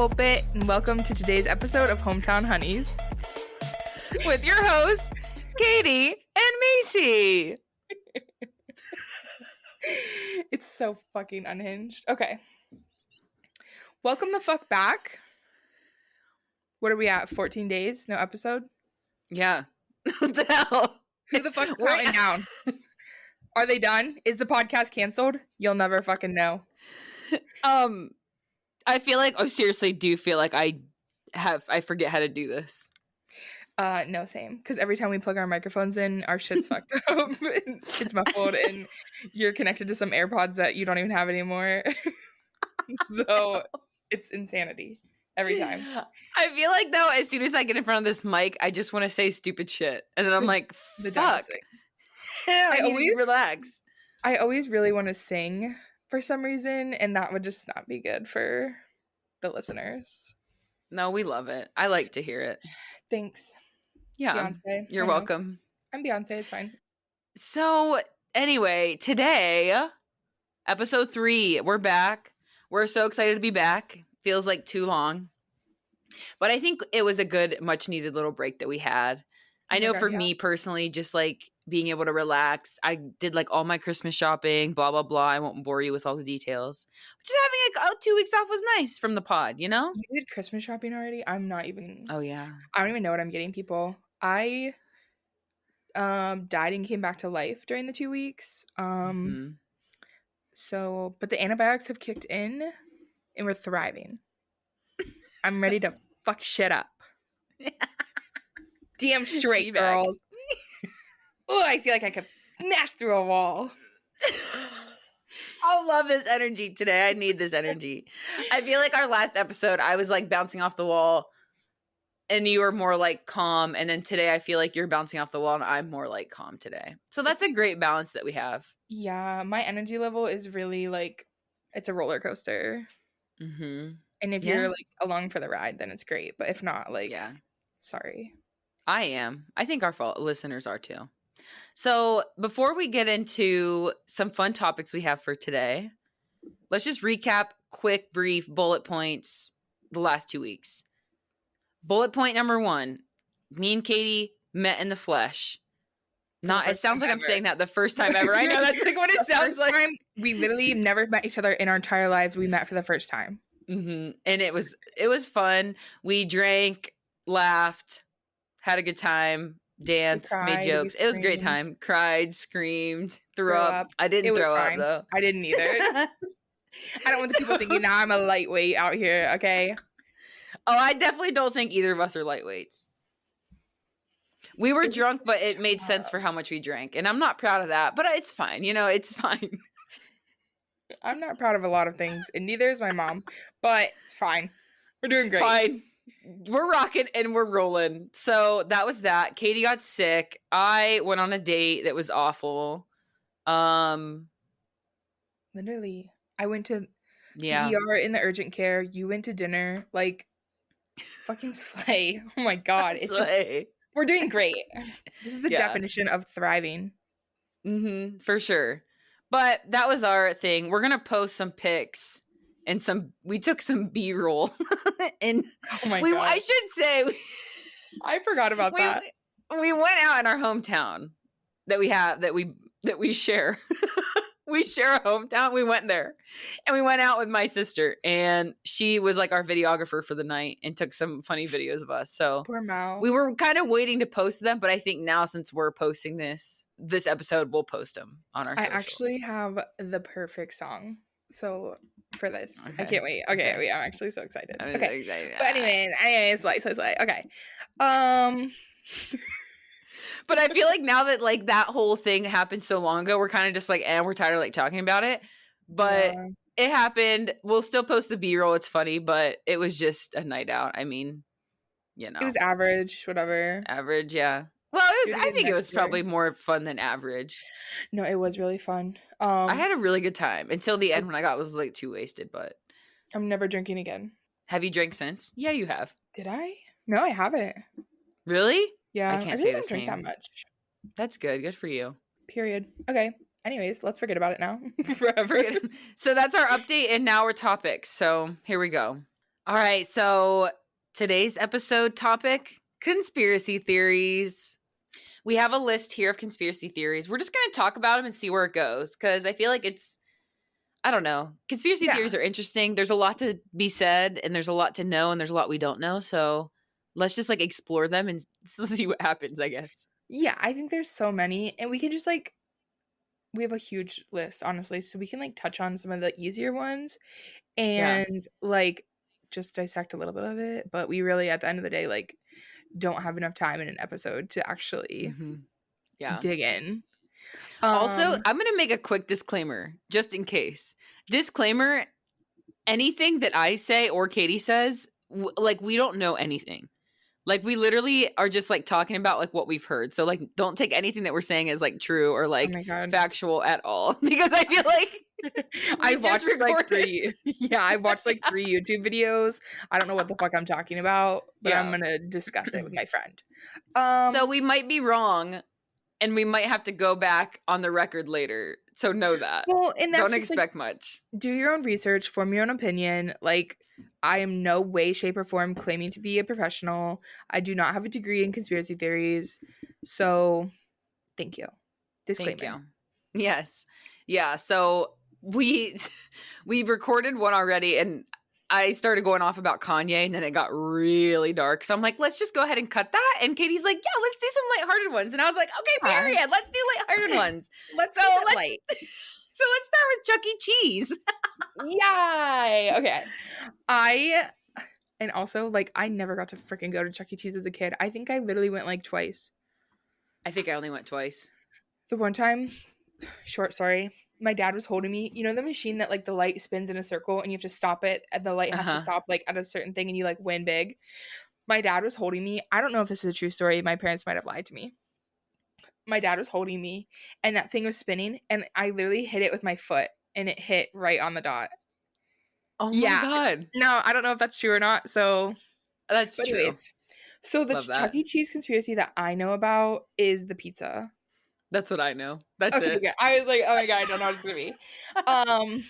pulpit, and welcome to today's episode of Hometown Hunnies with your hosts, Katie and Macey. It's so fucking unhinged. Okay. Welcome the fuck back. What are we at? 14 days? No episode? Yeah. What the hell? Who the fuck's counting down? Are they done? Is the podcast canceled? You'll never fucking know. I feel like, seriously do feel like I forget how to do this. No, same. Because every time we plug our microphones in, our shit's fucked up. It's muffled and you're connected to some AirPods that you don't even have anymore. So it's insanity every time. I feel like, though, as soon as I get in front of this mic, I just want to say stupid shit. And then I'm like, fuck. I always relax. I always really want to sing for some reason, and that would just not be good for the listeners. No, we love it. I like to hear it. Thanks. Yeah. Beyonce. You're welcome. I'm Beyonce. It's fine. So, anyway, today, episode 3, we're back. We're so excited to be back. Feels like too long. But I think it was a good, much-needed little break that we had. I know for me personally, just like being able to relax, I did like all my Christmas shopping, blah, blah, blah. I won't bore you with all the details. Just having like 2 weeks off was nice from the pod, you know? You did Christmas shopping already? I'm not even. Oh, yeah. I don't even know what I'm getting people. I died and came back to life during the 2 weeks. So, but the antibiotics have kicked in and we're thriving. I'm ready to fuck shit up. Damn straight, girls. Oh, I feel like I could smash through a wall. I love this energy today. I need this energy. I feel like our last episode, I was like bouncing off the wall and you were more like calm. And then today I feel like you're bouncing off the wall and I'm more like calm today. So that's a great balance that we have. Yeah, my energy level is really like, it's a roller coaster. Mm-hmm. And if you're like along for the ride, then it's great. But if not, like, sorry. I am. I think our listeners are too. So before we get into some fun topics we have for today, let's just recap quick, brief bullet points the last 2 weeks. Bullet point number 1, me and Katie met in the flesh. It sounds like I'm saying that the first time ever. I know that's like what it sounds like. We literally never met each other in our entire lives. We met for the first time. Mm-hmm. And it was fun. We drank, laughed, had a good time, danced, made jokes. It was a great time. Cried, screamed, threw up. I didn't throw up though. I didn't either. I don't want the people thinking now I'm a lightweight out here, okay? Oh, I definitely don't think either of us are lightweights. We were drunk, but it made sense for how much we drank. And I'm not proud of that, but it's fine. You know, it's fine. I'm not proud of a lot of things, and neither is my mom, but it's fine. We're doing great. Fine. We're rocking and we're rolling. So that was that. Katie got sick. I went on a date that was awful. Literally, I went to the ER in the urgent care. You went to dinner. Like, fucking slay. Oh my God. It's just, we're doing great. This is the definition of thriving. Mm-hmm, for sure. But that was our thing. We're going to post some pics and we took some B-roll. And oh my God. I should say. I forgot about that. We went out in our hometown that we share. We share a hometown. We went there and we went out with my sister and she was like our videographer for the night and took some funny videos of us. So poor Mal. We were kind of waiting to post them, but I think now since we're posting this episode, we'll post them on our socials. I actually have the perfect song. So for this, I can't wait. Okay. Wait, I'm actually so excited. I'm so excited. But anyways, like, okay. But I feel like now that like that whole thing happened so long ago, we're kind of just like, we're tired of like talking about it. But it happened. We'll still post the B-roll. It's funny, but it was just a night out. I mean, you know, it was average, whatever. Average, yeah. Well, I think it was probably more fun than average. No, it was really fun. I had a really good time until the end when I was like too wasted. But I'm never drinking again. Have you drank since? Yeah, you have. Did I? No, I haven't. Really? Yeah, I can't say the same. That much. That's good. Good for you. Period. Okay. Anyways, let's forget about it now. Forever. So that's our update and now our topics. So here we go. All right, so today's episode topic, conspiracy theories. We have a list here of conspiracy theories. We're just going to talk about them and see where it goes because I feel like I don't know. Conspiracy Yeah. theories are interesting. There's a lot to be said and there's a lot to know and there's a lot we don't know. So let's just like explore them and see what happens, I guess. Yeah, I think there's so many, and we can just like we have a huge list, honestly, so we can like touch on some of the easier ones Yeah. and like just dissect a little bit of it. But we really, at the end of the day, like don't have enough time in an episode to actually Mm-hmm. Yeah. dig in. Also, Um, I'm going to make a quick disclaimer just in case. Disclaimer, anything that I say or Katie says, like we don't know anything. Like we literally are just like talking about like what we've heard. So like don't take anything that we're saying as like true or oh like my god. factual at all because I feel like I we just watched like recorded. I watched like 3 YouTube videos. I don't know what the fuck I'm talking about, but I'm Yeah. gonna discuss it with my friend. So we might be wrong and we might have to go back on the record later. So know that. Well, and that's Don't just like expect much. do your own research, form your own opinion. Like, I am no way, shape, or form claiming to be a professional. I do not have a degree in conspiracy theories. So, thank you. Disclaimer. Thank you. Yes. Yeah. So we recorded one already and I started going off about Kanye and then it got really dark. So I'm like, let's just go ahead and cut that. And Katie's like, yeah, let's do some lighthearted ones. And I was like, okay, Yeah. period. Let's do lighthearted ones. Let's So keep it let's light. so let's start with Chuck E. Cheese. Yay! Okay. And also, like, I never got to freaking go to Chuck E. Cheese as a kid. I think I literally went like twice. I think I only went twice. The one time, short story, my dad was holding me. You know the machine that like the light spins in a circle and you have to stop it and the light has to stop like at a certain thing and you like win big? My dad was holding me. I don't know if this is a true story. My parents might have lied to me. My dad was holding me and that thing was spinning and I literally hit it with my foot and it hit right on the dot. Oh my Yeah. God. No, I don't know if that's true or not. So, That's but true. anyways, so the Love that. Chuck E. Cheese conspiracy that I know about is the pizza. That's what I know. That's Okay, it. good. I was like, oh my god, I don't know what it's gonna be.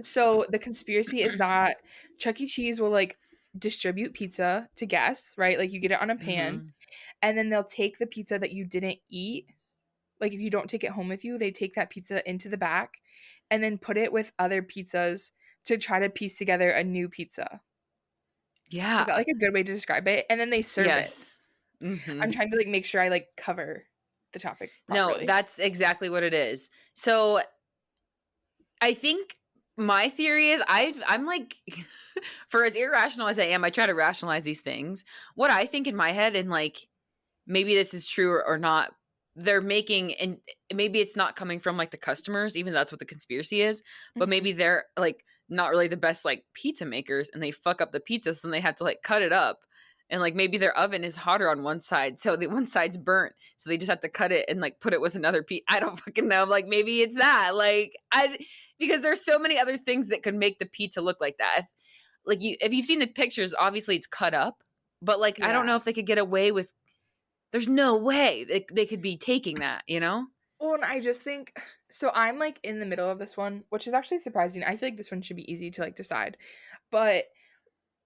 So the conspiracy is that Chuck E. Cheese will like distribute pizza to guests, right? Like you get it on a pan, and then they'll take the pizza that you didn't eat. Like if you don't take it home with you, they take that pizza into the back and then put it with other pizzas to try to piece together a new pizza. Yeah. Is that like a good way to describe it? And then they serve it. Mm-hmm. I'm trying to like make sure I like cover the topic properly. No, that's exactly what it is. So I think my theory is I'm like, for as irrational as I am, I try to rationalize these things. What I think in my head, and like, maybe this is true or not, they're making, and maybe it's not coming from like the customers, even though that's what the conspiracy is, but maybe they're like not really the best like pizza makers and they fuck up the pizza. So then they have to like cut it up. And like maybe their oven is hotter on one side, so the one side's burnt, so they just have to cut it and like put it with another piece. I don't fucking know. Like maybe it's that. Like because there's so many other things that could make the pizza look like that. If you've seen the pictures, obviously it's cut up, but like I don't know if they could get away with. There's no way they could be taking that, you know? Well, and I just think so. I'm like in the middle of this one, which is actually surprising. I feel like this one should be easy to like decide, but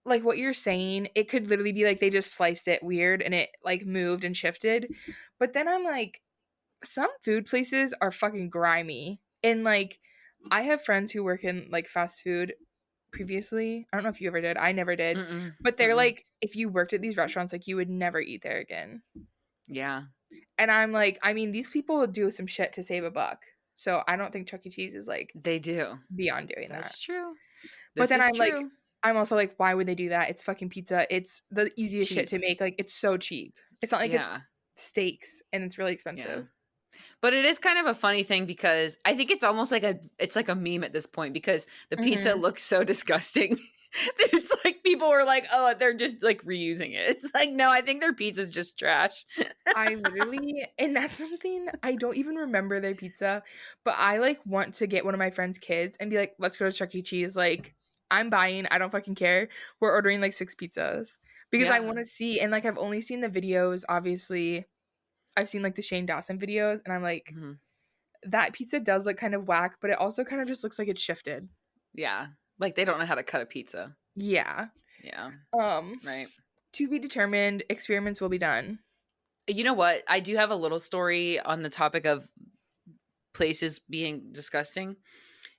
like what you're saying, it could literally be like they just sliced it weird and it like moved and shifted. But then I'm like, some food places are fucking grimy. And like, I have friends who work in like fast food previously. I don't know if you ever did. I never did. But they're like, if you worked at these restaurants, like you would never eat there again. Yeah. And I'm like, I mean, these people do some shit to save a buck. So I don't think Chuck E. Cheese is like they do beyond doing that. That's true. But then I'm also like, why would they do that? It's fucking pizza. It's the easiest shit to make. Like, it's so cheap. It's not like it's steaks and it's really expensive. Yeah. But it is kind of a funny thing because I think it's almost like a meme at this point because the pizza looks so disgusting. It's like people were like, oh, they're just like reusing it. It's like, no, I think their pizza's just trash. I literally, and that's something I don't even remember their pizza, but I like want to get one of my friend's kids and be like, let's go to Chuck E. Cheese. Like, I'm buying. I don't fucking care. We're ordering like 6 pizzas because I want to see. And like, I've only seen the videos. Obviously, I've seen like the Shane Dawson videos, and I'm like, that pizza does look kind of whack, but it also kind of just looks like it's shifted. Yeah, like they don't know how to cut a pizza. Yeah. Yeah. Um, Right. to be determined, experiments will be done. You know what? I do have a little story on the topic of places being disgusting.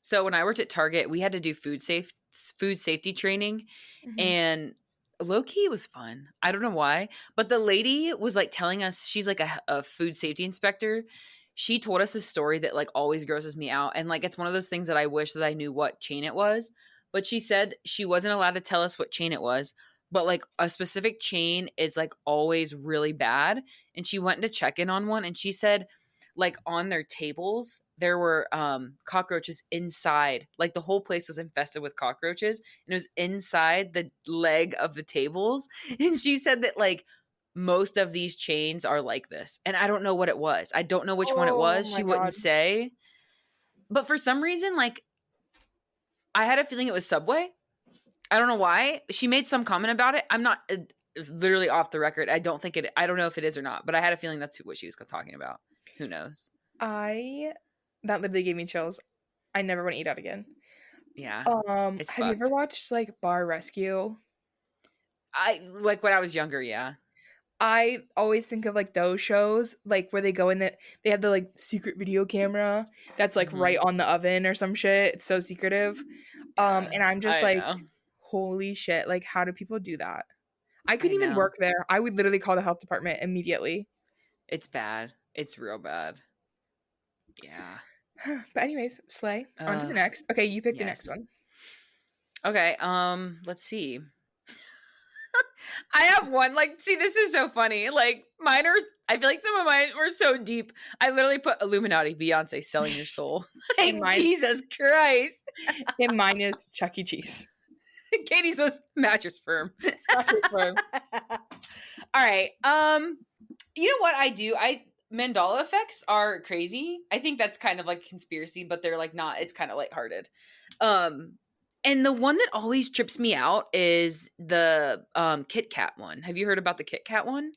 So when I worked at Target, we had to do food safety training, Mhm. and low key it was fun. I don't know why, but the lady was like telling us, she's like a food safety inspector. She told us a story that like always grosses me out, and like it's one of those things that I wish that I knew what chain it was. But she said she wasn't allowed to tell us what chain it was, but like a specific chain is like always really bad. And she went to check in on one, and she said like on their tables there were cockroaches inside, like the whole place was infested with cockroaches, and it was inside the leg of the tables. And she said that like most of these chains are like this, and I don't know what it was. I don't know which one it Oh was. my She wouldn't god. say, but for some reason like I had a feeling it was Subway. I don't know why. She made some comment about it. I'm not literally off the record. I don't think it, I don't know if it is or not, but I had a feeling that's what she was talking about. Who knows? That literally gave me chills. I never want to eat out again. Yeah. It's Have you ever fucked. watched like Bar Rescue? I like when I was younger, yeah. I always think of like those shows, like where they go in they have the like secret video camera that's like right Mhm. on the oven or some shit. It's so secretive. Yeah. And I'm just I like, know. holy shit, like how do people do that? I I couldn't even know. work there. I would literally call the health department immediately. It's bad. It's real bad. Yeah. But anyways, Slay. On to the Uh next. Okay, you pick the next yes. one. Okay, let's see. I have one. Like, see, this is so funny. Like, mine are, I feel like some of mine were so deep. I literally put Illuminati, Beyonce, selling your soul. And Like, mine Jesus Christ. and mine is Chuck E. Cheese. Katie's was mattress firm. Mattress Firm. All right. You know what I do? Mandela effects are crazy. I think that's kind of like a conspiracy, but they're like not, it's kind of lighthearted. Um, and the one that always trips me out is the Kit Kat one. Have you heard about the Kit Kat one?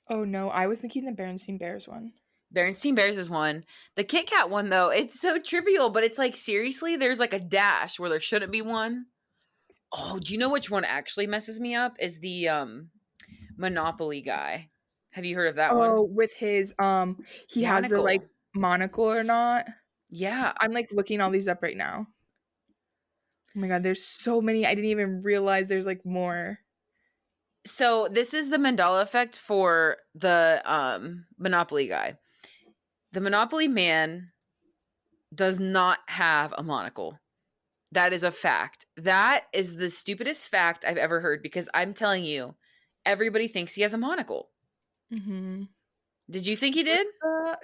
Oh no, I was thinking the Berenstain Bears one. Berenstein Bears is one. The Kit Kat one, though, it's so trivial, but it's like seriously, there's like a dash where there shouldn't be one. Oh, do you know which one actually messes me up? Is the Monopoly guy. Have you heard of that one? Oh, with his he has the like Monocle. monocle or not. Yeah. I'm like looking all these up right now. Oh my god, there's so many. I didn't even realize there's like more. So this is the Mandela effect for the Monopoly guy. The Monopoly man does not have a monocle. That is a fact. That is the stupidest fact I've ever heard, because I'm telling you, everybody thinks he has a monocle. Mhm. Did you think he did?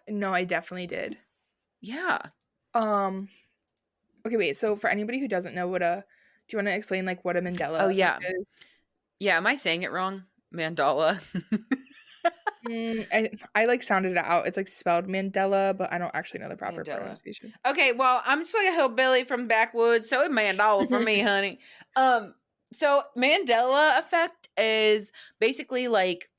No, I definitely did. Yeah. Um okay, wait. So for anybody who doesn't know what a do you want to explain like what a Oh, Mandela effect yeah. is? Yeah. Am I saying it wrong? Mandala. I like sounded it out. It's like spelled Mandela, but I don't actually know the proper Mandela. pronunciation. Okay, well, I'm just like a hillbilly from backwoods, so it's Mandela for me, honey. So Mandela effect is basically like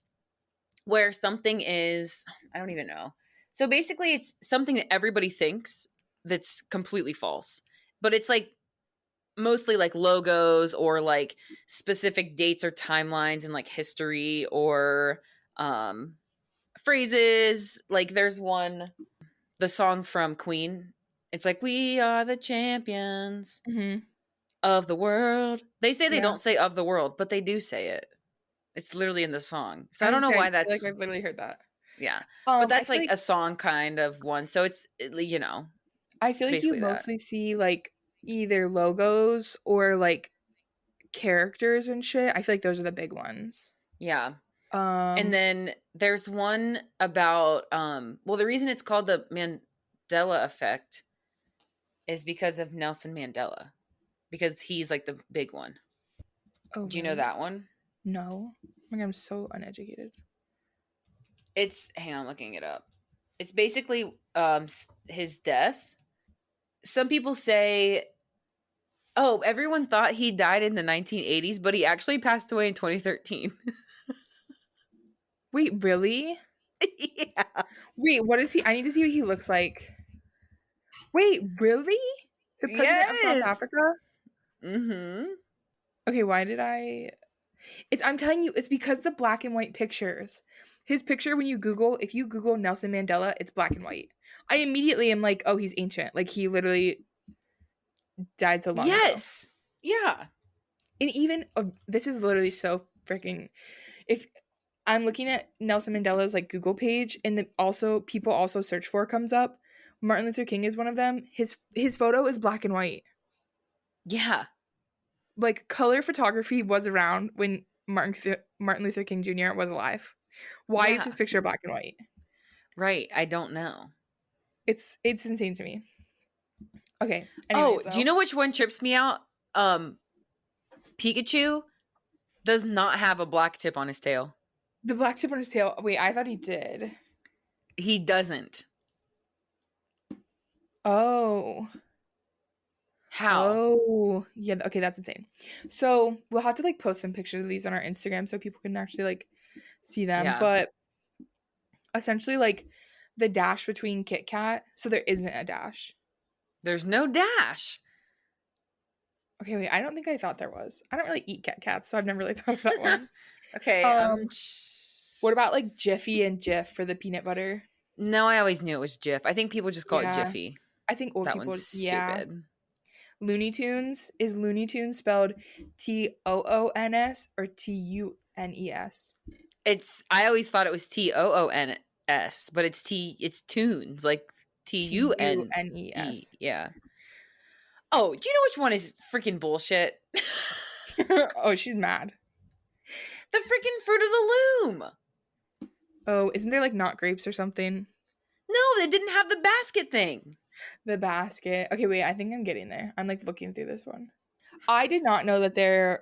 where something is, I don't even know. So basically it's something that everybody thinks that's completely false. But it's like mostly like logos or like specific dates or timelines in like history or um phrases. Like there's one, the song from Queen. It's like, we are the champions Mhm. of the world. They say they Yeah. don't say of the world, but they do say it. It's literally in the song. So I I don't was know saying, why I feel that's, like I've literally heard that. yeah. But I that's feel like like a song kind of one. So it's, it's you basically that. mostly see like either logos or like characters and shit. I feel like those are the big ones. Yeah. And Um, then there's one about, well, the reason it's called the Mandela effect is because of Nelson Mandela, because he's like the big one. oh Do you know really? that one? No. Oh my god, I'm so uneducated. It's, hang on, looking it up. It's basically his death. Some people say, oh, everyone thought he died in the 1980s, but he actually passed away in 2013. Wait, really? Yeah. Wait, what is he? I need to see what he looks like. Wait, really? The president of South Yes. Africa? Mhm. Okay, why did I I'm telling you, it's because the black and white pictures. His picture when if you Google Nelson Mandela, it's black and white. I immediately am like, "Oh, he's ancient." Like he literally died so long ago. Yes. Yeah. And even this is literally so freaking if I'm looking at Nelson Mandela's like Google page and then also people also search for comes up. Martin Luther King is one of them. His photo is black and white. Yeah. Like color photography was around when Martin Luther King Jr. was alive. Why is Yeah. his picture black and white? Right. I don't know. It's insane to me. Okay. Oh, Anyways, do you know which one trips me out? Pikachu does not have a black tip on his tail. the black tip on his tail? Wait, I thought he did. He doesn't. Oh. How? Oh. Yeah, okay, that's insane. So, we'll have to like post some pictures of these on our Instagram so people can actually like see them. Yeah. But essentially like the dash between Kit Kat, so there isn't a dash. There's no dash. Okay, wait, I don't think I thought there was. I don't really eat Kit Kats, so I've never really thought of that one. Okay. What about like Jiffy and Jif for the peanut butter? No, I always knew it was Jif. I think people just call it Jiffy. I think old That people, one's yeah. stupid. Looney Tunes, is Looney Tunes spelled Toons or Tunes? I always thought it was Toons, but it's tunes, like Tunes. Tunes. Yeah. Oh, do you know which one is freaking bullshit? Oh, she's mad. The freaking Fruit of the Loom. Oh, isn't there like not grapes or something? No, they didn't have the basket thing. The basket. Okay, wait, I think I'm getting there. I'm like looking through this one. I did not know that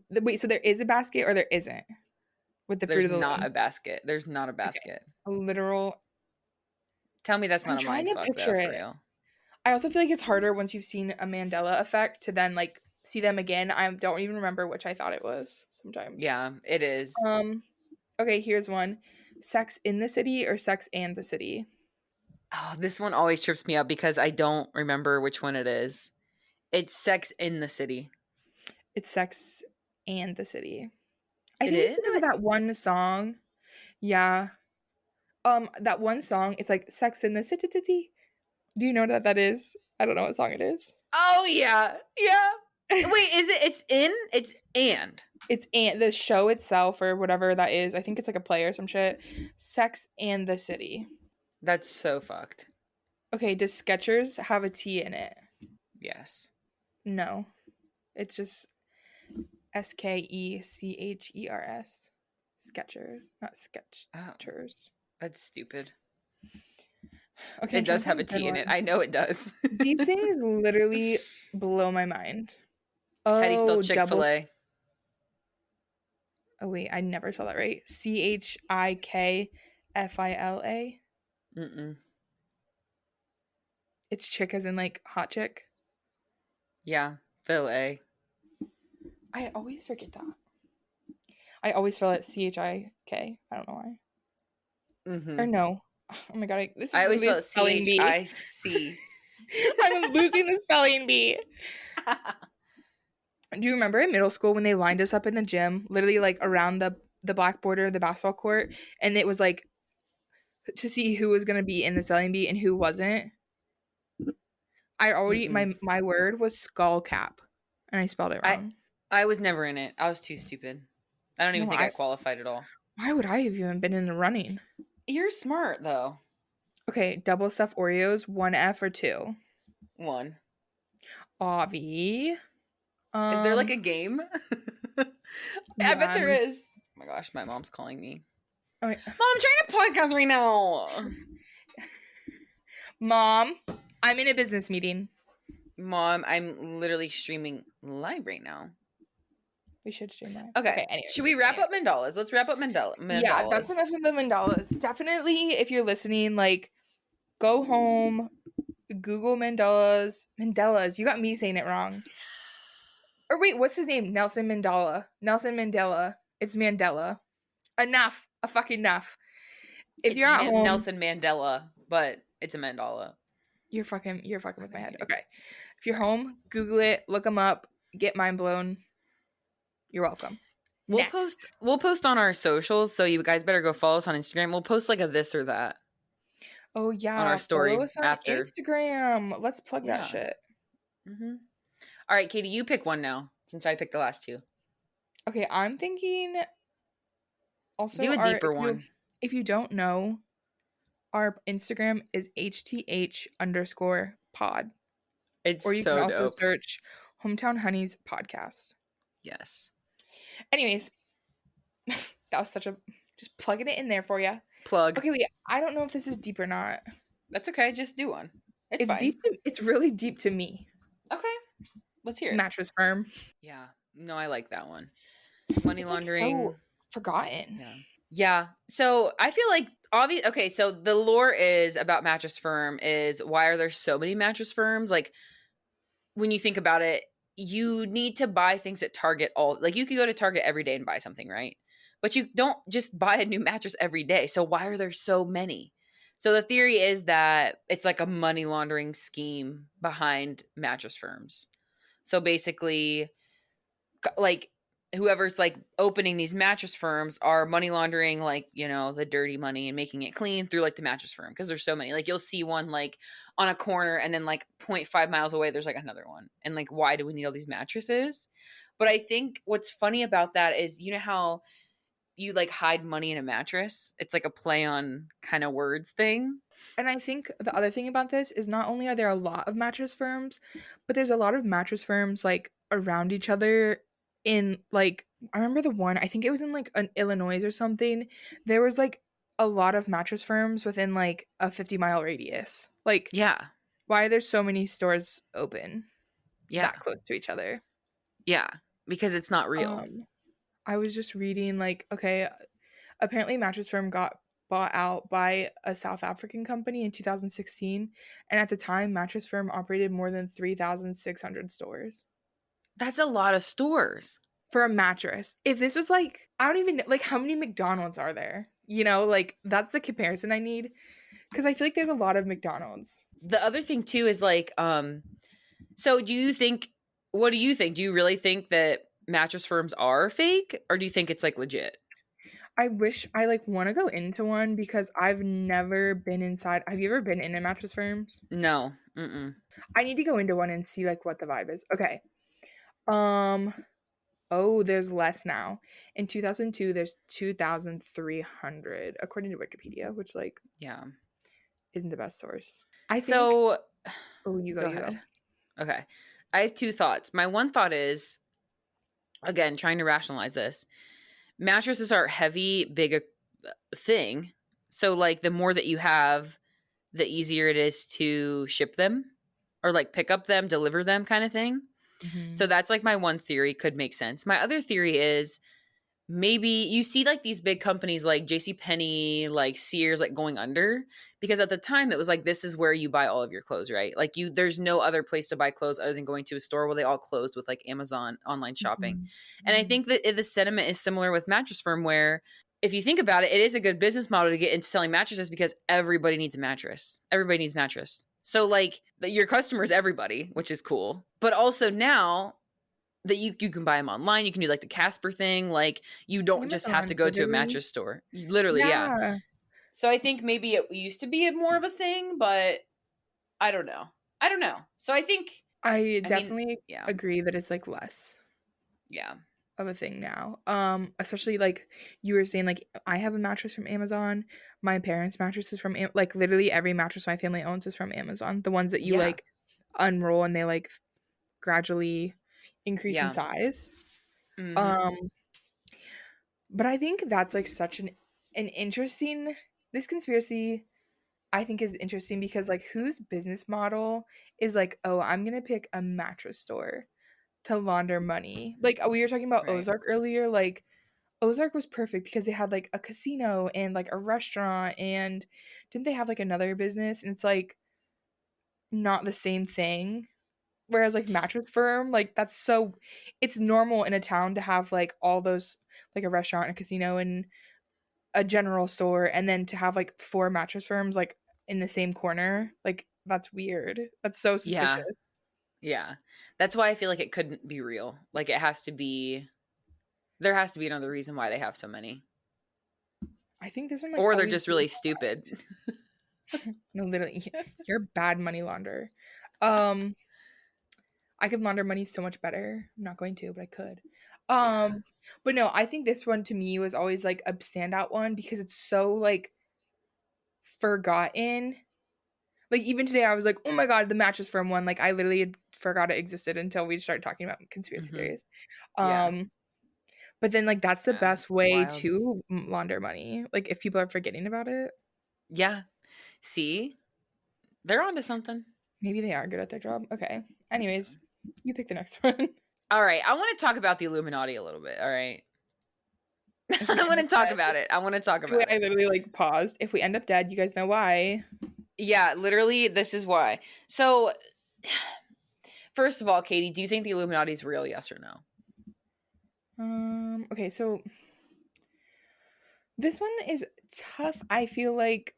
wait, so there is a basket or there isn't? With the Fruit of the There's not Loom. a basket. There's not a basket. Okay. A literal. Tell me that's I'm not a trying to mindfuck, picture though, it. for real. I also feel like it's harder once you've seen a Mandela effect to then like see them again. I don't even remember which I thought it was sometimes. Yeah, it is. Okay, here's one. Sex in the City or Sex and the City? Oh, this one always trips me up because I don't remember which one it is. It's Sex in the City. It's Sex and the City. I It think it's is? because of that one song. Yeah. That one song, it's like Sex in the City. Do you know what that is? I don't know what song it is. Oh, yeah. Yeah. Wait, is it? It's in? It's and. It's and the show itself or whatever that is. I think it's like a play or some shit. Sex and the City. That's so fucked. Okay, does Skechers have a T in it? Yes. No. It's just Skechers. Skechers, not Skechers. That's stupid. Okay, It does have a T in it. I know it does. These things literally blow my mind. How do you spell Oh, Chick-fil-A? Oh wait, I never spelled that right. CHIKFILA. Mm-mm. It's chick as in like hot chick. Yeah, Phil-A. I always forget that. I always spell it CHIK. I don't know why. Mm-hmm. Or no. Oh my god, this is I always spell it spelling bee. CHIC. I'm losing the spelling bee. Do you remember in middle school when they lined us up in the gym, literally like around the blackboard or the basketball court, and it was like to see who was going to be in the spelling bee and who wasn't? I already my word was skull cap, and I spelled it wrong. I was never in it. I was too stupid. I don't even think I qualified at all. Why would I have even been in the running? You're smart though. Okay, double stuffed Oreos, 1F or 2? 1. Avi. Is there like a game? Yeah, I bet there is. Oh my gosh, my mom's calling me. Okay. Mom, I'm trying to podcast right now. Mom, I'm in a business meeting. Mom, I'm literally streaming live right now. We should stream live. Okay. Anyway, should we wrap up Mandalas? Let's wrap up Mandalas. Yeah, that's enough of the Mandalas. Definitely, if you're listening, like, go home, Google Mandelas. You got me saying it wrong. Or wait, what's his name? Nelson Mandela. It's Mandela. Enough. A fucking enough. If you're at home, Nelson Mandela, but it's a Mandala. You're fucking with my head. Okay. If you're home, Google it, look them up, get mind blown. You're welcome. We'll Next. post on our socials, so you guys better go follow us on Instagram. We'll post like a this or that Oh, on our yeah. Follow story us on after. Instagram. Let's plug that Yeah. shit. Mm-hmm. All right, Katie, you pick one now since I picked the last two. Okay, I'm thinking also Do a our deeper one. if you don't know, our Instagram is HTH_pod. It's Or you can so also dope. search Hometown Hunnies podcast. Yes. Anyways, that was such a just plugging it in there for you. Plug. Okay, wait. I don't know if this is deep or not. That's okay. Just do one. It's fine. Deep. It's really deep to me. Okay. Let's hear it. Mattress firm. Yeah. No, I like that one. Money It's laundering. like so forgotten. Yeah. Yeah. So I feel like okay, so the lore is about mattress firm is why are there so many mattress firms? Like when you think about it, you need to buy things at Target like you could go to Target every day and buy something, right? But you don't just buy a new mattress every day. So why are there so many? So the theory is that it's like a money laundering scheme behind mattress firms. So basically, like whoever's like opening these mattress firms are money laundering, like, you know, the dirty money and making it clean through like the mattress firm, because there's so many. Like you'll see one like on a corner and then like 0.5 miles away there's like another one, and like why do we need all these mattresses? But I think what's funny about that is, you know how you like hide money in a mattress? It's like a play on kind of words thing. And I think the other thing about this is not only are there a lot of mattress firms, but there's a lot of mattress firms like around each other in like I remember the one, I think it was in like an Illinois or something. There was like a lot of mattress firms within like a 50-mile radius. Like Yeah. why are there so many stores open Yeah. that close to each other? Yeah. Because it's not real. I was just reading like, okay, apparently Mattress Firm got bought out by a South African company in 2016, and at the time Mattress Firm operated more than 3,600 stores That's a lot of stores. for a mattress. If this was like, I don't even know, like how many McDonald's are there? You know, like that's the comparison I need, because I feel like there's a lot of McDonald's. The other thing too is like, so do you think, what do you think? Do you really think that mattress firms are fake, or do you think it's like legit? I wish I like want to go into one because I've never been inside. Have you ever been in a Mattress Firms? No. Mm-mm. I need to go into one and see like what the vibe is. Okay. Oh, there's less now. In 2002, there's 2,300 according to Wikipedia, which like Yeah. isn't the best source. I think. So, Oh, you go ahead. Okay. I have two thoughts. My one thought is, again, trying to rationalize this. Mattresses are heavy, big thing. So like the more that you have, the easier it is to ship them or like pick up them, deliver them kind of thing. Mm-hmm. So that's like my one theory, could make sense. My other theory is maybe you see like these big companies like JCPenney, like Sears, like going under, because at the time it was like, this is where you buy all of your clothes, right? Like there's no other place to buy clothes other than going to a store. Well, they all closed with like Amazon online shopping. Mm-hmm. And I think that the sentiment is similar with Mattress Firm, where if you think about it, it is a good business model to get into selling mattresses because everybody needs a mattress. Everybody needs mattress. So like your customer is everybody, which is cool. But also now that you can buy them online, you can do like the Casper thing. Like you don't just have to go to a mattress store. Literally, yeah. So I think maybe it used to be more of a thing, but I don't know. So I think I definitely agree that it's like less. Yeah. Of a thing now. Especially like you were saying, like I have a mattress from Amazon. My parents' mattress is from like literally every mattress my family owns is from Amazon. The ones that you like unroll and they like gradually increase in size. Mm-hmm. But I think that's like such an interesting, this conspiracy I think is interesting because like whose business model is like, oh, I'm gonna pick a mattress store to launder money. Like we were talking about Ozark earlier, like Ozark was perfect because they had like a casino and like a restaurant, and didn't they have like another business? And it's like not the same thing. Whereas like Mattress Firm, like that's so, it's normal in a town to have like all those, like a restaurant, a casino, and a general store, and then to have like 4 mattress firms like in the same corner. Like that's weird. That's so suspicious. Yeah. That's why I feel like it couldn't be real. Like it has to be There has to be another reason why they have so many. I think this one like Or they're always just goes really up. stupid. No, literally, you're a bad money launderer. Um, I could launder money so much better. I'm not going to, but I could. Yeah. But no, I think this one to me was always like a standout one because it's so like forgotten. Like even today, I was like, "Oh my god, the Mattress Firm one!" Like I literally had forgot it existed until we started talking about conspiracy Mm-hmm. theories. Yeah. But then like that's the Yeah. best It's way wild. to launder money. Like if people are forgetting about it, Yeah. See? They're onto something. maybe they are good at their job. Okay. Anyways, you pick the next one. All right. I want to talk about the Illuminati a little bit. All right. If we I end want up to talk dead, about it. I want to talk wait, about I it. literally like paused. If we end up dead, you guys know why. Yeah, literally, this is why. So, first of all, Katie, do you think the Illuminati is real? Yes or no? Okay, so this one is tough. I feel like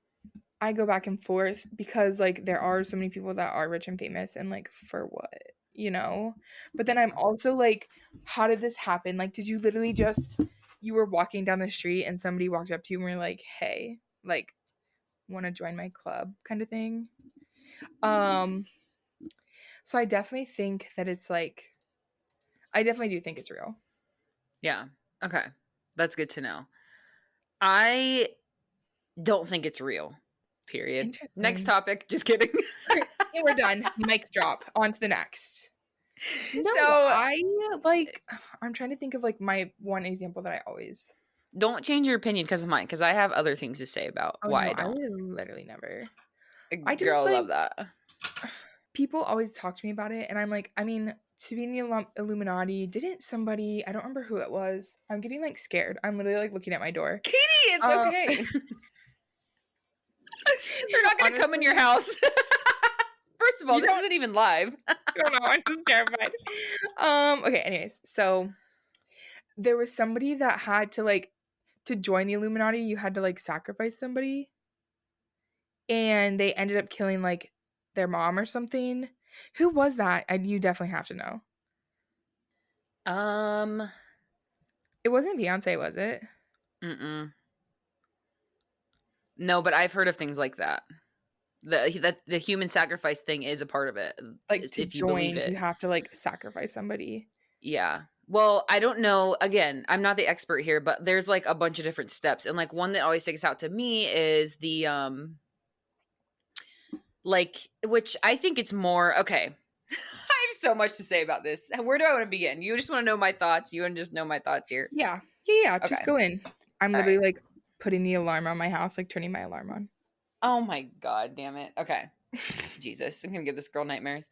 I go back and forth because like there are so many people that are rich and famous and like for what, you know? But then I'm also like, how did this happen? Like, did you literally just you were walking down the street and somebody walked up to you and were like, hey, like, want to join my club kind of thing? Um, so I definitely think that it's like I definitely do think it's real. Yeah. Okay. That's good to know. I don't think it's real. Period. Next Interesting. topic. Just kidding. Okay, and we're done. Mic drop. On to the next. No, So, I like I'm trying to think of like my one example that I always don't change your opinion because of mine, because I have other things to say about oh why no, I I don't. would literally never. I Girl, just I like love that. people always talk to me about it and I'm like, I mean, to be in the Illuminati, didn't somebody, I don't remember who it was. I'm getting like scared. I'm literally like looking at my door. Katie, it's Um okay. They're not going to come in your honestly, house. First of all, you this don't isn't even live. I don't know, I'm just terrified. Okay, anyways, so there was somebody that had to like to join the Illuminati, you had to like sacrifice somebody and they ended up killing like their mom or something. Who was that? You definitely have to know. Um, It wasn't Beyonce, was it? mm-mm. No, but I've heard of things like that. The human sacrifice thing is a part of it, Like to if you believe join, it. you have to like sacrifice somebody. Yeah. Well, I don't know. Again, I'm not the expert here, but there's like a bunch of different steps. And like one that always sticks out to me is the like, which I think it's more okay. I have so much to say about this. Where do I want to begin? You just want to know my thoughts. You want to just know my thoughts here. Yeah. Yeah, just Okay. go in. I'm All literally right. like putting the alarm on my house, like turning my alarm on. Oh my God, damn it. Okay. Jesus, I'm going to give this girl nightmares.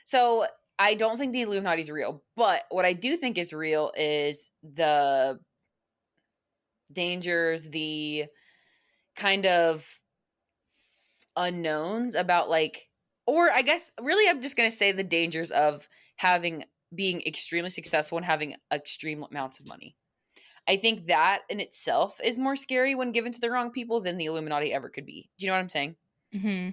So I don't think the Illuminati is real, but what I do think is real is the dangers, the kind of unknowns about like, or I guess really I'm just going to say the dangers of being extremely successful and having extreme amounts of money. I think that in itself is more scary when given to the wrong people than the Illuminati ever could be. Do you know what I'm saying? Mm-hmm.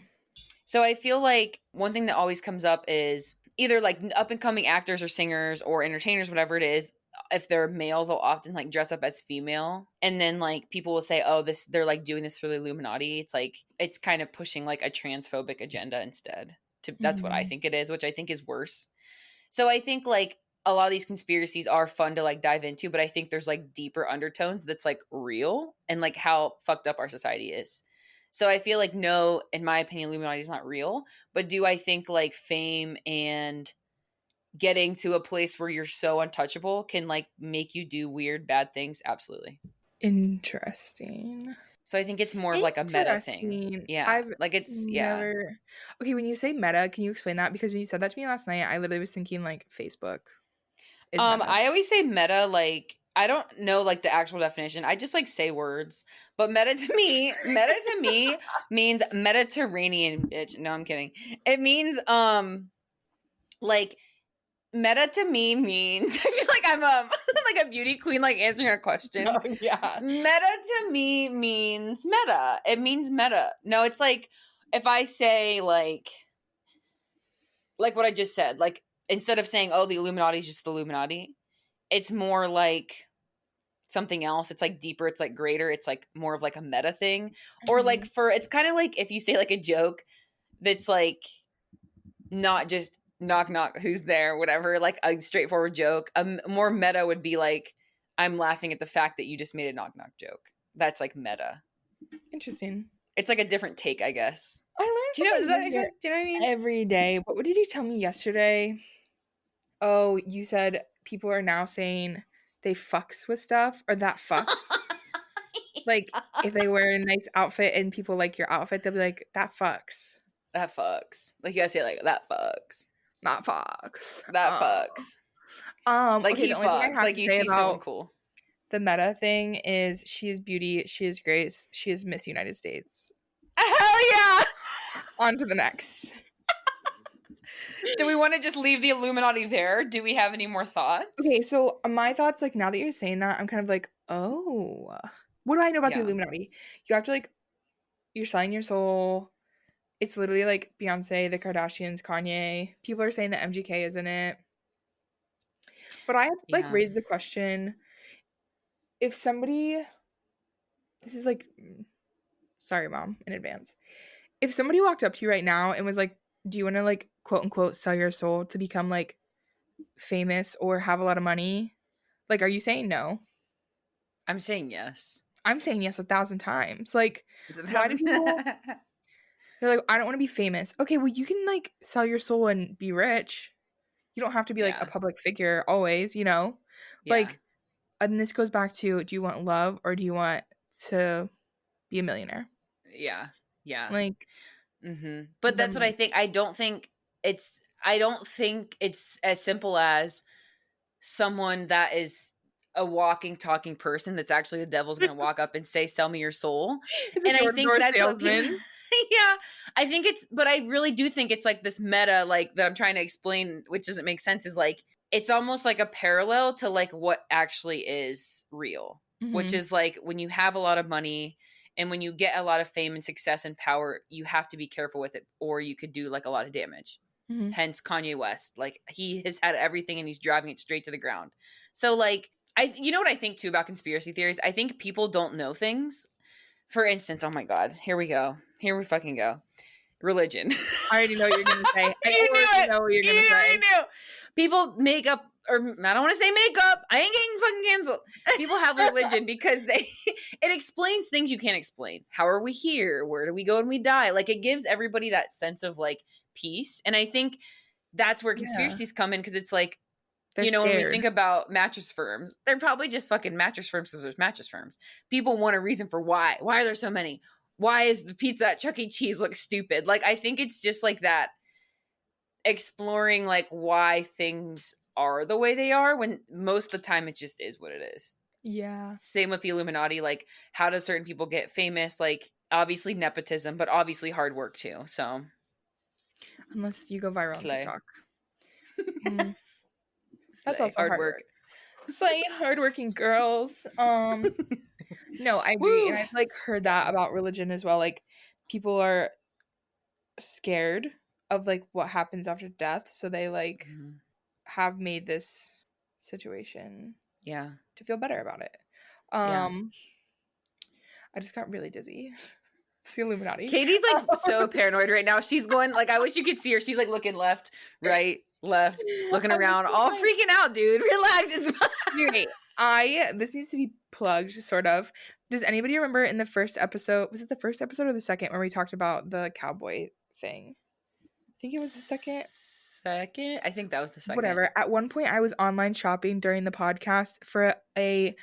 So I feel like one thing that always comes up is either like up and coming actors or singers or entertainers, whatever it is. If they're male, they'll often like dress up as female. And then like people will say, oh, they're like doing this for the Illuminati. It's like, it's kind of pushing like a transphobic agenda instead. That's what I Mm-hmm. think it is, which I think is worse. So I think like a lot of these conspiracies are fun to like dive into, but I think there's like deeper undertones that's like real and like how fucked up our society is. So I feel like no, in my opinion, Illuminati is not real. But do I think like fame and getting to a place where you're so untouchable can like make you do weird, bad things? Absolutely. Interesting. So I think it's more of like a meta thing. Interesting. Yeah. I've Like it's, yeah. never Okay, when you say meta, can you explain that? Because when you said that to me last night, I literally was thinking like Facebook is meta. I always say meta, like I don't know like the actual definition. I just like say words. But meta to me means Mediterranean bitch. No, I'm kidding. It means like meta to me means I feel like I'm like a beauty queen like answering a question. Oh, yeah. Meta to me means meta. It means meta. No, it's like if I say like what I just said, like instead of saying, oh, the Illuminati is just the Illuminati, it's more like something else. It's like deeper. It's like greater. It's like more of like a meta thing. Or like Mhm. it's kind of like if you say like a joke that's like not just knock knock who's there, whatever, like a straightforward joke. More meta would be like, I'm laughing at the fact that you just made a knock knock joke. That's like meta. Interesting. It's like a different take, I guess. I learn Do you know? Does that something make new sense? Do you know what I mean? every day. What did you tell me yesterday? Oh, you said people are now saying they fucks with stuff or that fucks. Like if they wear a nice outfit and people like your outfit, they'll be like, that fucks. That fucks. Like you gotta say like that fucks. Not fucks. That fucks. Like Okay, he the only thing I fucks. have Like to you say see someone about cool. the meta thing is she is beauty, she is grace, she is Miss United States. Hell yeah! On to the next. Do we want to just leave the Illuminati there? Do we have any more thoughts? Okay, so my thoughts, like now that you're saying that, I'm kind of like, oh, what do I know about the Illuminati? You have to like, you're selling your soul. It's literally like Beyonce, the Kardashians, Kanye. People are saying that MGK is in it. But I have like raised the question, if somebody, this is like, sorry, mom, in advance. If somebody walked up to you right now and was like, do you want to like quote unquote sell your soul to become like famous or have a lot of money? Like, are you saying no? I'm saying yes. I'm saying yes 1,000 times. Like, why do people, they're like, I don't want to be famous. Okay, well, you can like sell your soul and be rich. You don't have to be like a public figure always, you know? Like, and this goes back to, do you want love or do you want to be a millionaire? Yeah. Yeah. Like, but that's what I think. I don't think it's as simple as someone that is a walking, talking person that's actually the devil's going to walk up and say, sell me your soul. And I think that's what people, yeah, I think but I really do think it's like this meta, like that I'm trying to explain, which doesn't make sense, is like, it's almost like a parallel to like what actually is real, which is like when you have a lot of money and when you get a lot of fame and success and power, you have to be careful with it or you could do like a lot of damage. Hence Kanye West. Like he has had everything and he's driving it straight to the ground. So like, you know what I think too about conspiracy theories? I think people don't know things. For instance, oh my God, here we go. Here we fucking go. Religion. I already know what you're going to say. I already know what you're going to say. People make up, or I don't want to say makeup. I ain't getting fucking canceled. People have religion because it explains things you can't explain. How are we here? Where do we go when we die? Like it gives everybody that sense of like peace. And I think that's where conspiracies come in because it's like, they're scared. When we think about mattress firms, they're probably just fucking mattress firms because there's mattress firms. People want a reason for why. Why are there so many? Why is the pizza at Chuck E. Cheese look stupid? Like, I think it's just like that, exploring like why things are the way they are when most of the time it just is what it is. Yeah. Same with the Illuminati. Like, how do certain people get famous? Like, obviously nepotism, but obviously hard work too. So, unless you go viral on TikTok. That's also hard work. Slay hardworking girls. No, I agree. And I've like heard that about religion as well. Like people are scared of like what happens after death. So they like have made this situation to feel better about it. I just got really dizzy. It's the Illuminati. Katie's like so paranoid right now. She's going like, I wish you could see her. She's like looking left, right, left, looking around, all freaking out, dude. Relax. Anyway, this needs to be plugged, sort of. Does anybody remember in the first episode, was it the first episode or the second, where we talked about the cowboy thing? I think it was the second. Second? I think that was the second. Whatever. At one point, I was online shopping during the podcast for a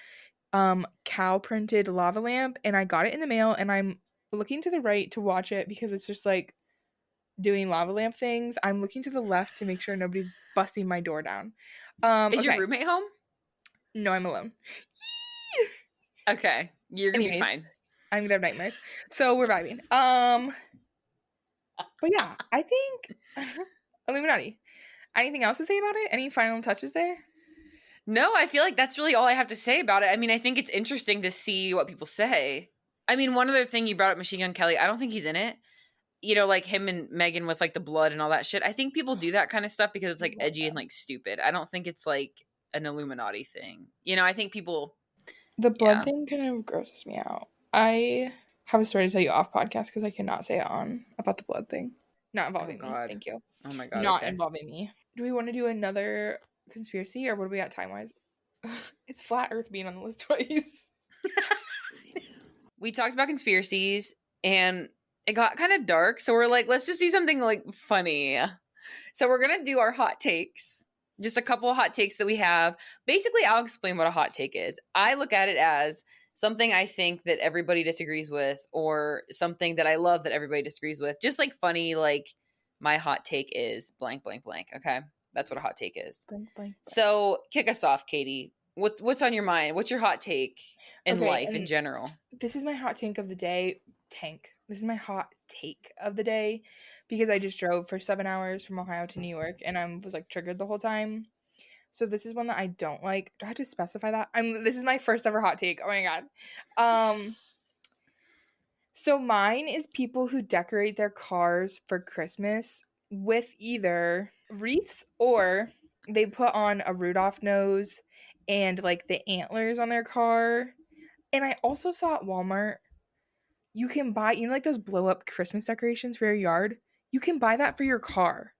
cow printed lava lamp, and I got it in the mail, and I'm looking to the right to watch it because it's just like doing lava lamp things. I'm looking to the left to make sure nobody's busting my door down. Is your roommate home? No, I'm alone. Okay, you're gonna be fine. I'm gonna have nightmares, so we're vibing. But yeah, I think Illuminati. Anything else to say about it? Any final touches there? No, I feel like that's really all I have to say about it. I mean, I think it's interesting to see what people say. I mean, one other thing you brought up, Machine Gun Kelly. I don't think he's in it. You know, like him and Megan with like the blood and all that shit. I think people do that kind of stuff because it's like edgy and like stupid. I don't think it's like an Illuminati thing. You know, I think people The blood Yeah. thing kind of grosses me out. I have a story to tell you off podcast because I cannot say it on about the blood thing. Not Oh involving me. God. Thank you. Oh my God. Not Okay. involving me. Do we want to do another conspiracy or what are we at time wise? It's flat Earth being on the list twice. We talked about conspiracies and it got kind of dark. So we're like, let's just do something like funny. So we're going to do our hot takes. Just a couple of hot takes that we have. Basically, I'll explain what a hot take is. I look at it as something I think that everybody disagrees with or something that I love that everybody disagrees with. Just like funny, like my hot take is blank, blank, blank. Okay. That's what a hot take is. Blank, blank, blank. So kick us off, Katie. What's on your mind? What's your hot take in Okay, life in and general? this is my hot tank of the day. This is my hot take of the day because I just drove for 7 hours from Ohio to New York and I was like triggered the whole time. So this is one that I don't like. Do I have to specify that? This is my first ever hot take. Oh my god. So mine is people who decorate their cars for Christmas with either wreaths or they put on a Rudolph nose and like the antlers on their car. And I also saw at Walmart you can buy, you know, like those blow up Christmas decorations for your yard. You can buy that for your car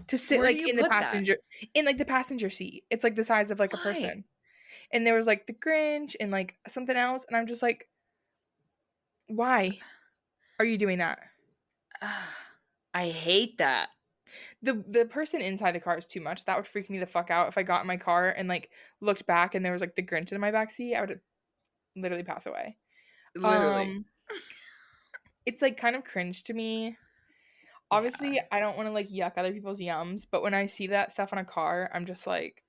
to sit Where do like you in the put that? passenger seat. It's like the size of like a Why? person. And there was like the Grinch and like something else, and I'm just like, why are you doing that? I hate that. The person inside the car is too much. That would freak me the fuck out if I got in my car and like looked back and there was like the Grinch in my backseat. I would literally pass away. Literally. It's like kind of cringe to me. Obviously, Yeah. I don't want to like yuck other people's yums, but when I see that stuff on a car, I'm just like,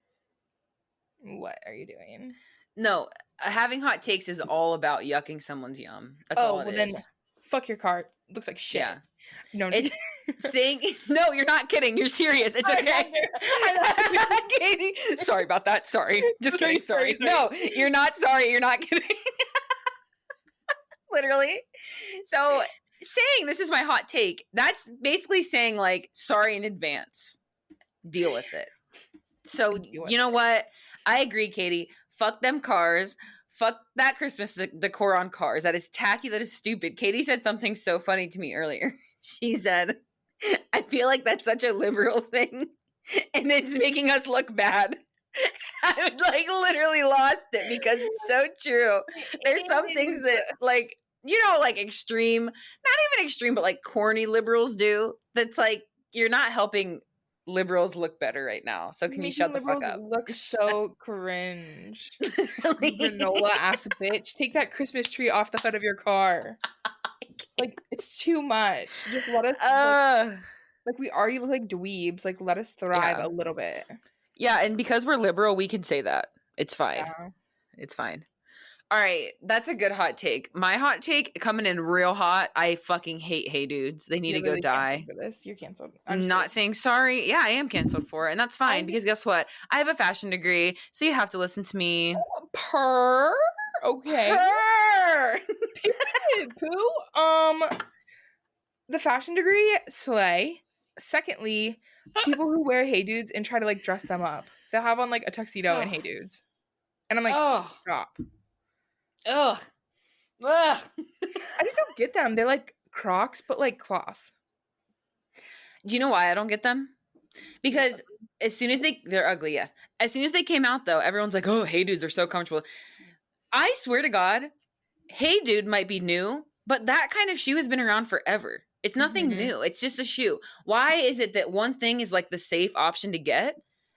what are you doing? No, having hot takes is all about yucking someone's yum. That's all it Then is. fuck your car. Looks like shit. Yeah. No, It's saying no, you're not kidding. You're serious. It's okay. Katie, sorry about that. Sorry. Just kidding. Sorry. No, you're not sorry. You're not kidding. Literally. So saying this is my hot take, that's basically saying like sorry in advance. Deal with it. So you know what? I agree, Katie. Fuck them cars. Fuck that Christmas decor on cars. That is tacky. That is stupid. Katie said something so funny to me earlier. She said, I feel like that's such a liberal thing and it's making us look bad. I would like literally lost it because it's so true. There's some things that like, you know, like extreme, not even extreme, but like corny liberals do. That's like, you're not helping liberals look better right now. So can you shut the fuck up? Look so cringe. Really? Granola ass bitch. Take that Christmas tree off the hood of your car. Like it's too much. Just let us like we already look like dweebs. Like let us thrive a little bit. Yeah, and because we're liberal, we can say that. It's fine. Yeah. It's fine. All right, that's a good hot take. My hot take coming in real hot. I fucking hate Hey Dudes. They need to go die. For this. You're canceled. I'm not saying sorry. Yeah, I am canceled for it, and that's fine because guess what? I have a fashion degree, so you have to listen to me. Okay. Poo. The fashion degree, slay. Secondly, people who wear Hey Dudes and try to like dress them up. They'll have on like a tuxedo and Hey Dudes. And I'm like, stop. Ugh. I just don't get them. They're like Crocs, but like cloth. Do you know why I don't get them? Because as soon as they're ugly, yes. As soon as they came out though, everyone's like, oh, Hey Dudes are so comfortable. I swear to God, Hey Dude might be new, but that kind of shoe has been around forever. It's nothing new. It's just a shoe. Why is it that one thing is like the safe option to get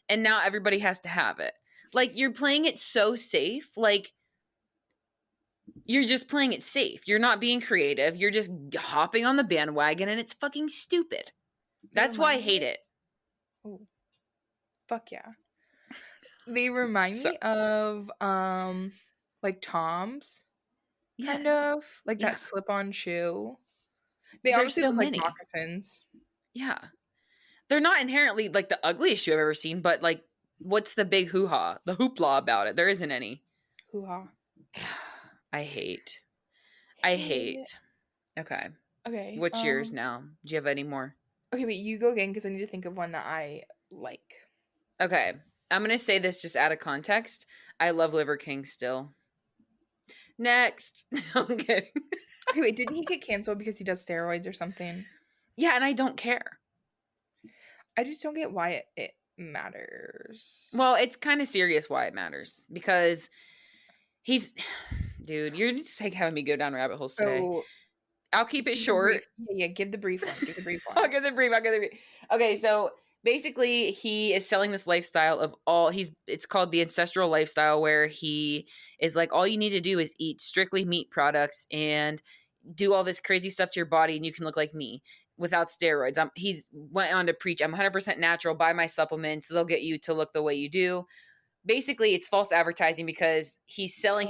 and now everybody has to have it? Like you're playing it so safe. Like you're just playing it safe. You're not being creative. You're just hopping on the bandwagon and it's fucking stupid. That's why I hate it. Oh, fuck yeah. They remind me of like Tom's. Kind of. Like that slip-on shoe. They honestly look like moccasins. Yeah. They're not inherently like the ugliest shoe I've ever seen, but like what's the big hoo-ha? The hoopla about it? There isn't any. Hoo-ha. I hate. Okay. What's yours now? Do you have any more? Okay, wait, you go again because I need to think of one that I like. Okay. I'm going to say this just out of context. I love Liver King still. Next. I'm kidding. Okay, wait, didn't he get canceled because he does steroids or something? Yeah, and I don't care. I just don't get why it matters. Well, it's kind of serious why it matters because he's, dude, you're just like having me go down rabbit holes today. So I'll keep it give the short. brief. Yeah, give the brief one. Give the brief one. I'll give the brief. Okay, so basically he is selling this lifestyle of it's called the ancestral lifestyle, where he is like, all you need to do is eat strictly meat products and do all this crazy stuff to your body and you can look like me without steroids. He's went on to preach, I'm 100% natural, buy my supplements, they'll get you to look the way you do. Basically it's false advertising because he's selling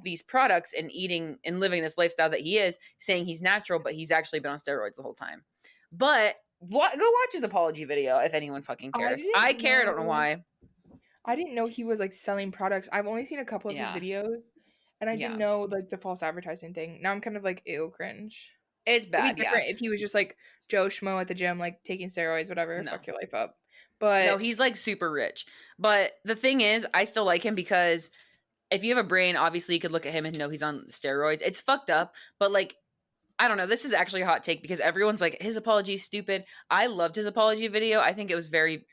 these products and eating and living this lifestyle that he is saying he's natural, but he's actually been on steroids the whole time. But go watch his apology video if anyone fucking cares. I care. I don't know why. I didn't know he was like selling products. I've only seen a couple of his videos, and I didn't know like the false advertising thing. Now I'm kind of like, ew, cringe. It's bad. It'd be different if he was just like Joe Schmo at the gym, like taking steroids, whatever. No. Fuck your life up. But no, he's like super rich. But the thing is, I still like him because if you have a brain, obviously you could look at him and know he's on steroids. It's fucked up, but like, I don't know. This is actually a hot take because everyone's like, his apology is stupid. I loved his apology video. I think it was very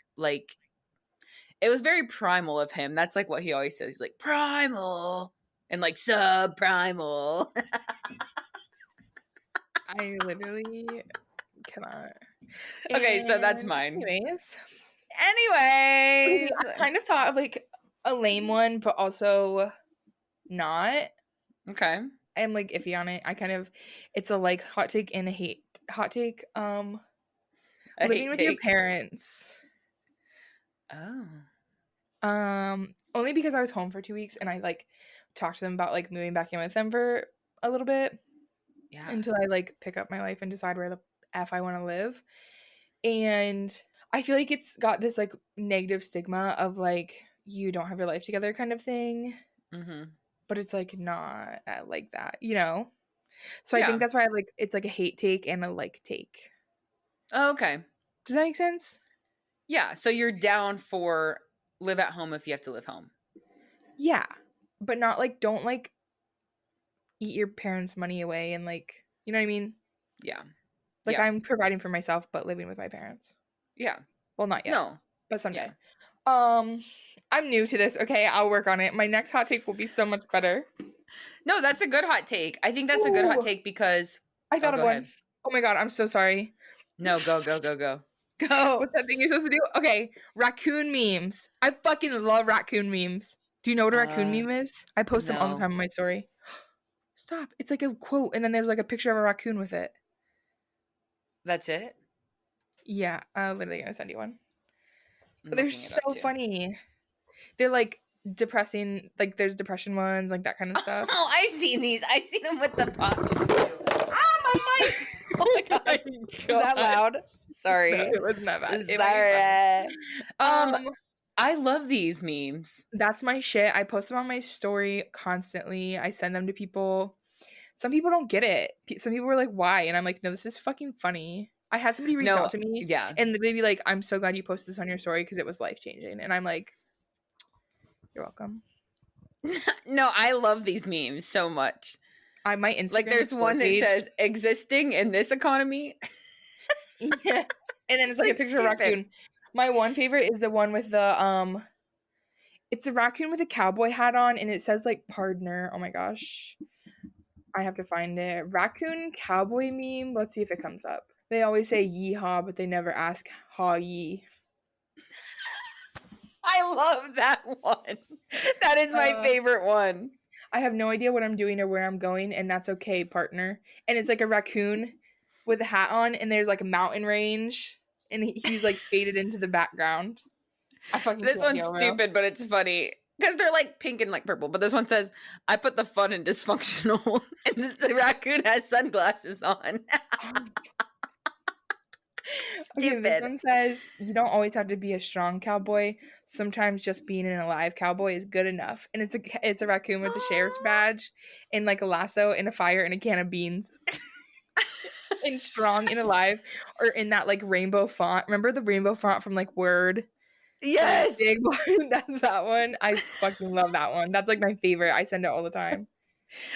primal of him. That's like what he always says. He's like, primal and like subprimal. I literally cannot. Okay, so that's mine. Anyways, I kind of thought of like a lame one, but also not. Okay. I'm like iffy on it. It's a like hot take and a hot take. Living with your parents. Oh. Only because I was home for 2 weeks and I like talked to them about like moving back in with them for a little bit. Yeah. Until I like pick up my life and decide where the F I want to live. And I feel like it's got this like negative stigma of like you don't have your life together kind of thing. Mm-hmm. But it's like not like that, you know? So I think that's why it's like a hate take and a like take. Oh, okay. Does that make sense? Yeah. So you're down for live at home if you have to live home. Yeah. But not like don't like eat your parents' money away and like, you know what I mean? Yeah. Like I'm providing for myself but living with my parents. Yeah. Well, not yet. No. But someday. Yeah. I'm new to this. Okay, I'll work on it. My next hot take will be so much better. No, that's a good hot take. I think that's a good hot take because I thought of one. Ahead. Oh my god, I'm so sorry. No, go. Go. What's that thing you're supposed to do? Okay, raccoon memes. I fucking love raccoon memes. Do you know what a raccoon meme is? I post them all the time on my story. Stop. It's like a quote and then there's like a picture of a raccoon with it. That's it? Yeah, I'm literally gonna send you one. They're so funny. They're like depressing, like there's depression ones, like that kind of stuff. Oh, I've seen these. I've seen them with the possums too. Ah, my mic! Oh my god. Is that loud? Sorry. No, it wasn't that bad. Sorry. I love these memes. That's my shit. I post them on my story constantly. I send them to people. Some people don't get it. Some people were like, why? And I'm like, no, this is fucking funny. I had somebody reach out to me. Yeah. And they'd be like, I'm so glad you posted this on your story because it was life-changing. And I'm like, you're welcome. No, I love these memes so much. I might Instagram. Like there's one that says existing in this economy. Yeah. And then it's like a picture of a raccoon. My one favorite is the one with the it's a raccoon with a cowboy hat on and it says like partner. Oh my gosh. I have to find it. Raccoon cowboy meme. Let's see if it comes up. They always say yeehaw, but they never ask haw yee. I love that one. That is my favorite one. I have no idea what I'm doing or where I'm going, and that's okay, partner. And it's like a raccoon with a hat on, and there's like a mountain range, and he's like faded into the background. This one's stupid, but it's funny. Because they're like pink and like purple. But this one says, I put the fun in dysfunctional. And the raccoon has sunglasses on. Okay, this one says, you don't always have to be a strong cowboy. Sometimes just being an alive cowboy is good enough. And it's a raccoon with a sheriff's badge and like a lasso and a fire and a can of beans. And strong and alive. Or in that like rainbow font. Remember the rainbow font from like Word? Yes. Big one. That's that one. I fucking love that one. That's like my favorite. I send it all the time.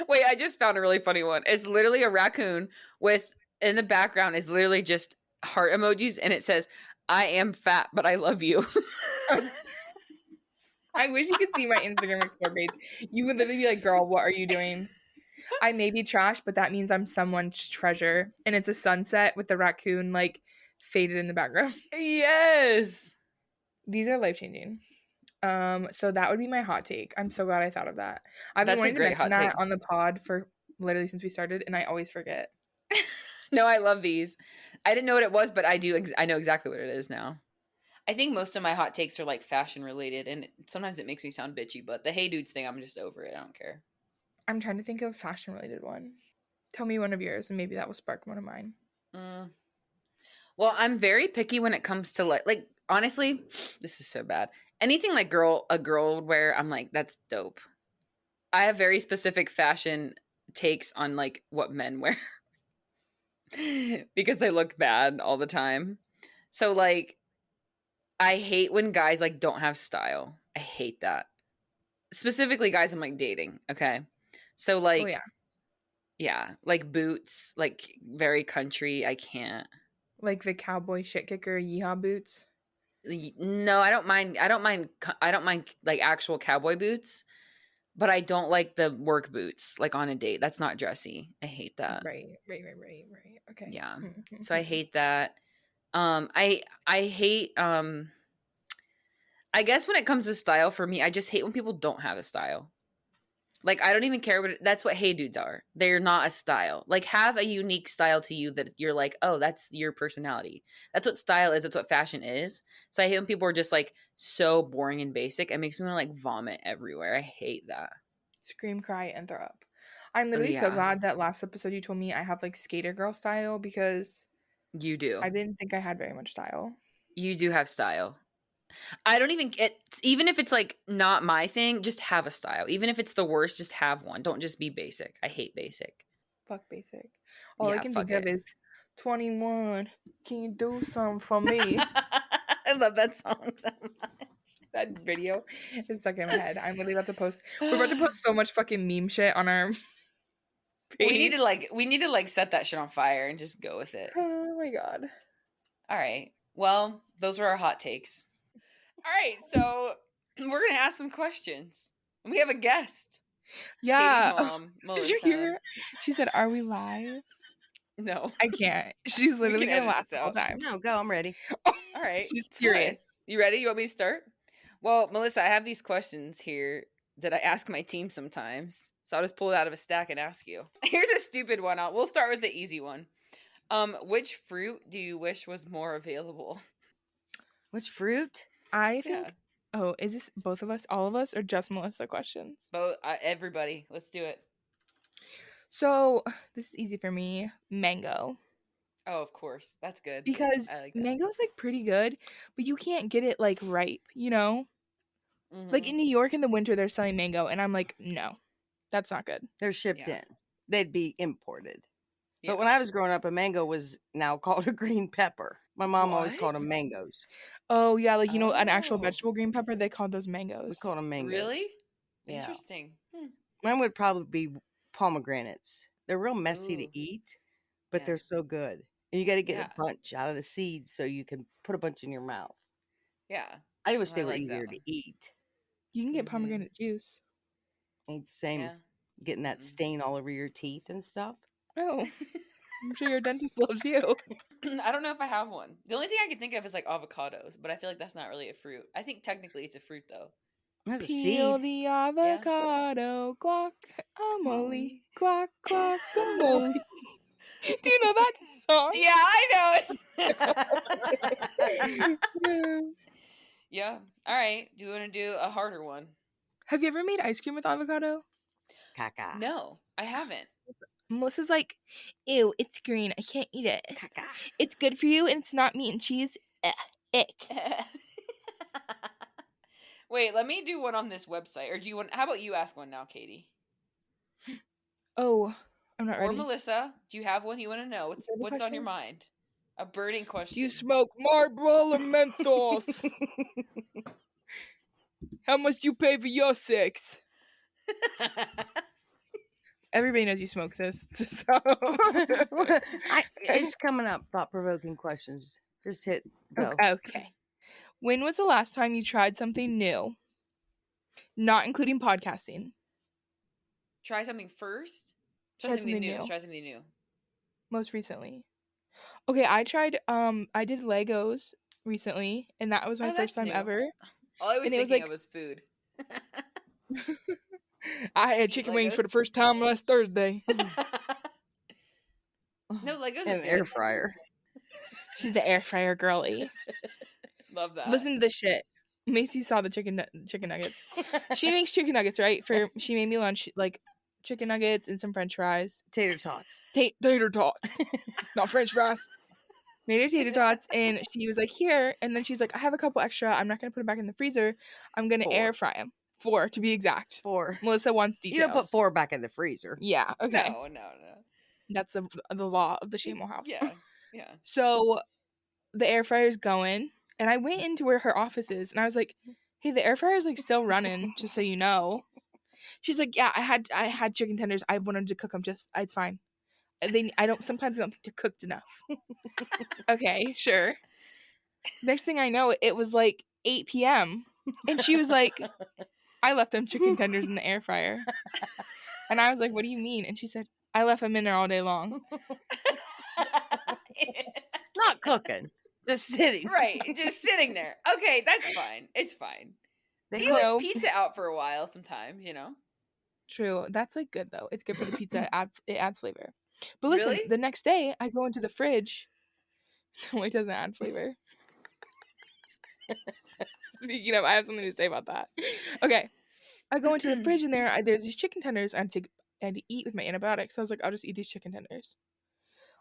Wait, I just found a really funny one. It's literally a raccoon with, in the background is literally just heart emojis, and it says, "I am fat, but I love you." I wish you could see my Instagram explore page. You would literally be like, girl, what are you doing? I may be trash, but that means I'm someone's treasure. And it's a sunset with the raccoon like faded in the background. Yes. These are life-changing. So that would be my hot take. I'm so glad I thought of that. I've been That's a wanting to great mention hot take. that on the pod for literally since we started, and I always forget. No, I love these. I didn't know what it was, but I do. I know exactly what it is now. I think most of my hot takes are like fashion related, and sometimes it makes me sound bitchy, but the hey dudes thing, I'm just over it. I don't care. I'm trying to think of a fashion-related one. Tell me one of yours, and maybe that will spark one of mine. Well, I'm very picky when it comes to like honestly, this is so bad. Anything like a girl would wear, I'm like, that's dope. I have very specific fashion takes on like what men wear because they look bad all the time. So like I hate when guys like don't have style. I hate that. Specifically guys I'm like dating, okay? So Oh like yeah, like boots, like very country, I can't. like the cowboy shit kicker yeehaw boots. No, I don't mind. I don't mind like actual cowboy boots, but I don't like the work boots like on a date. That's not dressy. I hate that. Right. Okay. Yeah. So I hate that. I hate I guess when it comes to style for me, I just hate when people don't have a style. Like I don't even care that's what hey dudes are. They're not a style. Like have a unique style to you that you're like, "Oh, that's your personality." That's what style is. That's what fashion is. So I hate when people are just like so boring and basic. It makes me want to like vomit everywhere. I hate that. Scream, cry, and throw up. I'm Oh literally so yeah, glad that last episode you told me I have like skater girl style because you do. I didn't think I had very much style. You do have style. I don't even get even if it's like not my thing, just have a style. Even if it's the worst, just have one. Don't just be basic. I hate basic. Fuck basic. All I Yeah, can fuck think of it. is 21. Can you do something for me? I love that song so much. That video is stuck in my head. I'm literally about to post. We're about to post so much fucking meme shit on our page. We need to like set that shit on fire and just go with it. Oh my god. All right. Well, those were our hot takes. All right, so we're gonna ask some questions. And we have a guest. Yeah. Katie's mom, Did Melissa. you hear her? She said, "Are we live?" No. I can't. She's We literally can gonna edit laugh this the whole out. time. No, go. I'm ready. All right. She's Slay. curious. You ready? You want me to start? Well, Melissa, I have these questions here that I ask my team sometimes. So I'll just pull it out of a stack and ask you. Here's a stupid one. We'll start with the easy one. Which fruit do you wish was more available? Which fruit? I think. Oh, is this both of us, all of us, or just Melissa questions? Both. Everybody. Let's do it. So this is easy for me. Mango. Oh, of course. That's good. Because I like that. mango's like pretty good, but you can't get it like ripe, you know? Like in New York in the winter, they're selling mango, and I'm like, no, that's not good. They're shipped in. They'd be imported. Yeah. But when I was growing up, a mango was now called a green pepper. My mom always called them What? mangoes. Oh yeah, like you know, an actual Oh. vegetable green pepper, they called those We mangoes. called them mangoes. Really? Yeah. Interesting. Mine would probably be pomegranates. They're real messy Ooh. to eat, but Yeah. they're so good. And you got to get Yeah. a bunch out of the seeds so you can put a bunch in your mouth. Yeah. I wish I they were like that easier one. to eat. You can get pomegranate juice. It's the same Yeah. getting that stain all over your teeth and stuff. Oh, I'm sure your dentist loves you. I don't know if I have one. The only thing I can think of is like avocados, but I feel like that's not really a fruit. I think technically it's a fruit though. That's a Peel seed. the avocado, guacamole, guac, guacamole. Do you know that song? Yeah, I know it. Yeah. All right. Do you want to do a harder one? Have you ever made ice cream with avocado? Caca. No, I haven't. Melissa's like, ew, it's green. I can't eat it. Caca. It's good for you and it's not meat and cheese. Ick. Wait, let me do one on this website. Or do you want, how about you ask one now, Katie? Oh, I'm not Or ready. Melissa, do you have one you want to know? What's on your mind? A burning question. Do you smoke Marlboro or Menthos? How much do you pay for your six? Everybody knows you smoke, sis. So. It's coming up. Thought-provoking questions. Just hit go. Okay. When was the last time you tried something new? Not including podcasting. Try something first? Try something new. Try something new. Most recently. Okay, I tried I did Legos recently, and that was my first time new. ever. All I was thinking of was food. I had chicken wings for the first time last Thursday. No, Legos and is an good. air fryer. She's the air fryer girly. Love that. Listen to this shit. Macey saw the chicken nuggets. She makes chicken nuggets, right? She made me lunch like chicken nuggets and some French fries. Tater tots. Tater tots, not French fries. Made her tater tots, and she was like, "Here," and then she's like, "I have a couple extra. I'm not gonna put them back in the freezer. I'm gonna air fry them. 4 to be exact. 4. Melissa wants details. You don't put 4 back in the freezer. Yeah. Okay. No. That's the law of the Shamel house. Yeah. So the air fryer's going, and I went into where her office is, and I was like, "Hey, the air fryer's like still running, just so you know." She's like, "Yeah, I had chicken tenders. I wanted to cook them. It's fine. Sometimes I don't think they're cooked enough." Okay, sure. Next thing I know, it was like 8 p.m. and she was like, "I left them chicken tenders in the air fryer." And I was like, "What do you mean?" And she said, "I left them in there all day long." Not cooking, just sitting. Right, just sitting there. Okay, that's fine. It's fine. They You leave pizza out for a while sometimes, you know? True. That's like good though. It's good for the pizza. It adds flavor. But listen, Really? the next day I go into the fridge. No, it doesn't add flavor. Speaking of, I have something to say about that. Okay. I go into the fridge and there's these chicken tenders I had to eat with my antibiotics. So I was like, I'll just eat these chicken tenders.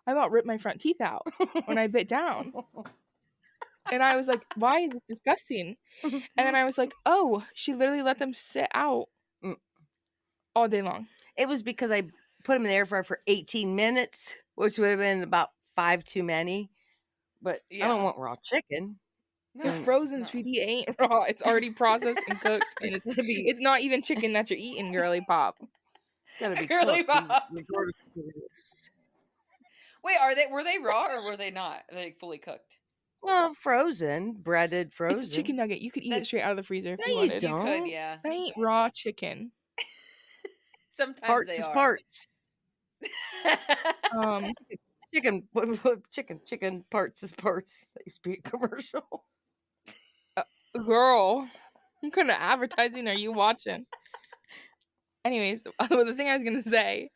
I about ripped my front teeth out when I bit down. And I was like, why is this disgusting? And then I was like, oh, she literally let them sit out all day long. It was because I put them in the air fryer for 18 minutes, which would have been about 5 too many. But I don't want raw chicken. No, frozen, sweetie, ain't raw. It's already processed and cooked. And it's not even chicken that you're eating, girly pop. It's gotta be girly pop. Wait, were they raw or were they not? Are they fully cooked? Well, breaded frozen. It's a chicken nugget. You could eat it straight out of the freezer if No, you wanted. you don't. You could, yeah. That ain't raw chicken. Sometimes parts they is are. parts. Chicken parts is parts. That used to be a commercial. Girl, what kind of advertising are you watching? Anyways, the thing I was gonna say,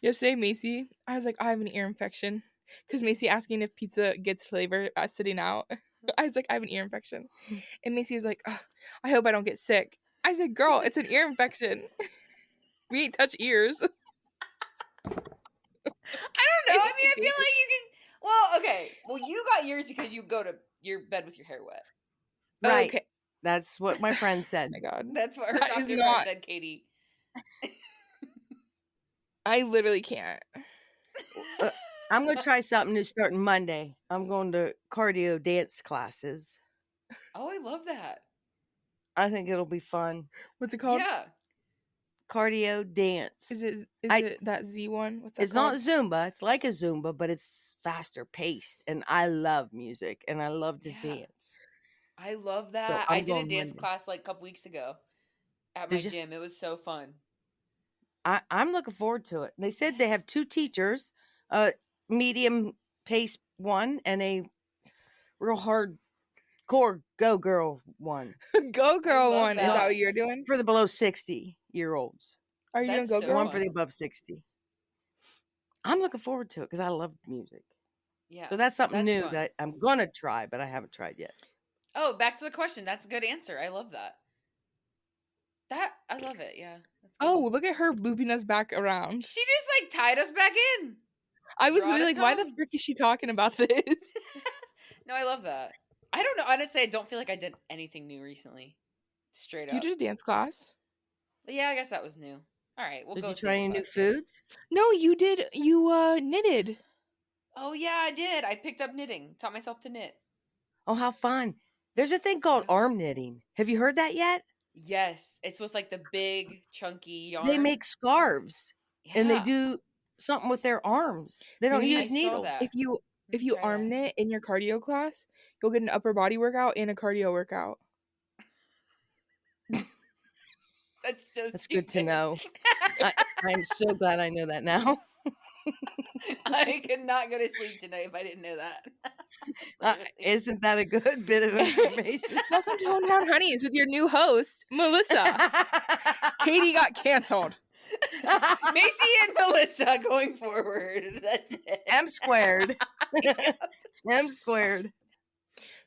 yesterday, Macey, I was like, I have an ear infection, because Macey asking if pizza gets flavor sitting out. I was like, I have an ear infection, and Macey was like, I hope I don't get sick. I said, girl, it's an ear infection. We ain't touch ears. I don't know. I mean, I feel like you can. Well, okay. Well, you got yours because you go to your bed with your hair wet. Right. Okay. That's what my friend said. Oh my God. That's what her doctor friend said, Katie. I literally can't. I'm going to try something new starting Monday. I'm going to cardio dance classes. Oh, I love that. I think it'll be fun. What's it called? Yeah. Cardio dance. Is it that Z one? What's that It's called? not Zumba. It's like a Zumba, but it's faster paced. And I love music and I love to dance. I love that. So I did a dance class like a couple weeks ago at my gym. It was so fun. I'm looking forward to it. They said they have 2 teachers, a medium pace one and a real hardcore go girl one. Go girl one. that. Is that what you're doing? For the below 60-year-olds. Are you doing go girl? One for the above 60. I'm looking forward to it because I love music. Yeah. So that's something new fun. that I'm going to try, but I haven't tried yet. Oh, back to the question. That's a good answer. I love that. I love it. Yeah. That's good. Oh, look at her looping us back around. She just like tied us back in. I was Brought really us like, why the home. frick is she talking about this? No, I love that. I don't know. Honestly, I don't feel like I did anything new recently. Straight up. You did a dance class? Yeah, I guess that was new. All right. We'll Did go you with try dance any new class. foods? No, you did. You knitted. Oh yeah, I did. I picked up knitting. Taught myself to knit. Oh, how fun. There's a thing called arm knitting. Have you heard that yet? Yes, it's with like the big chunky They yarn. make scarves and they Yeah. do something with their arms. They don't Maybe I use saw needles. that. If you Maybe if you try arm that. knit in your cardio class, you'll get an upper body workout and a cardio workout. That's so That's stupid. good to know. I'm so glad I know that now. I could not go to sleep tonight if I didn't know that. Isn't that a good bit of information? Welcome to Hometown Hunnies with your new host, Melissa. Katie got canceled. Macy and Melissa going forward. That's it. M squared. M squared.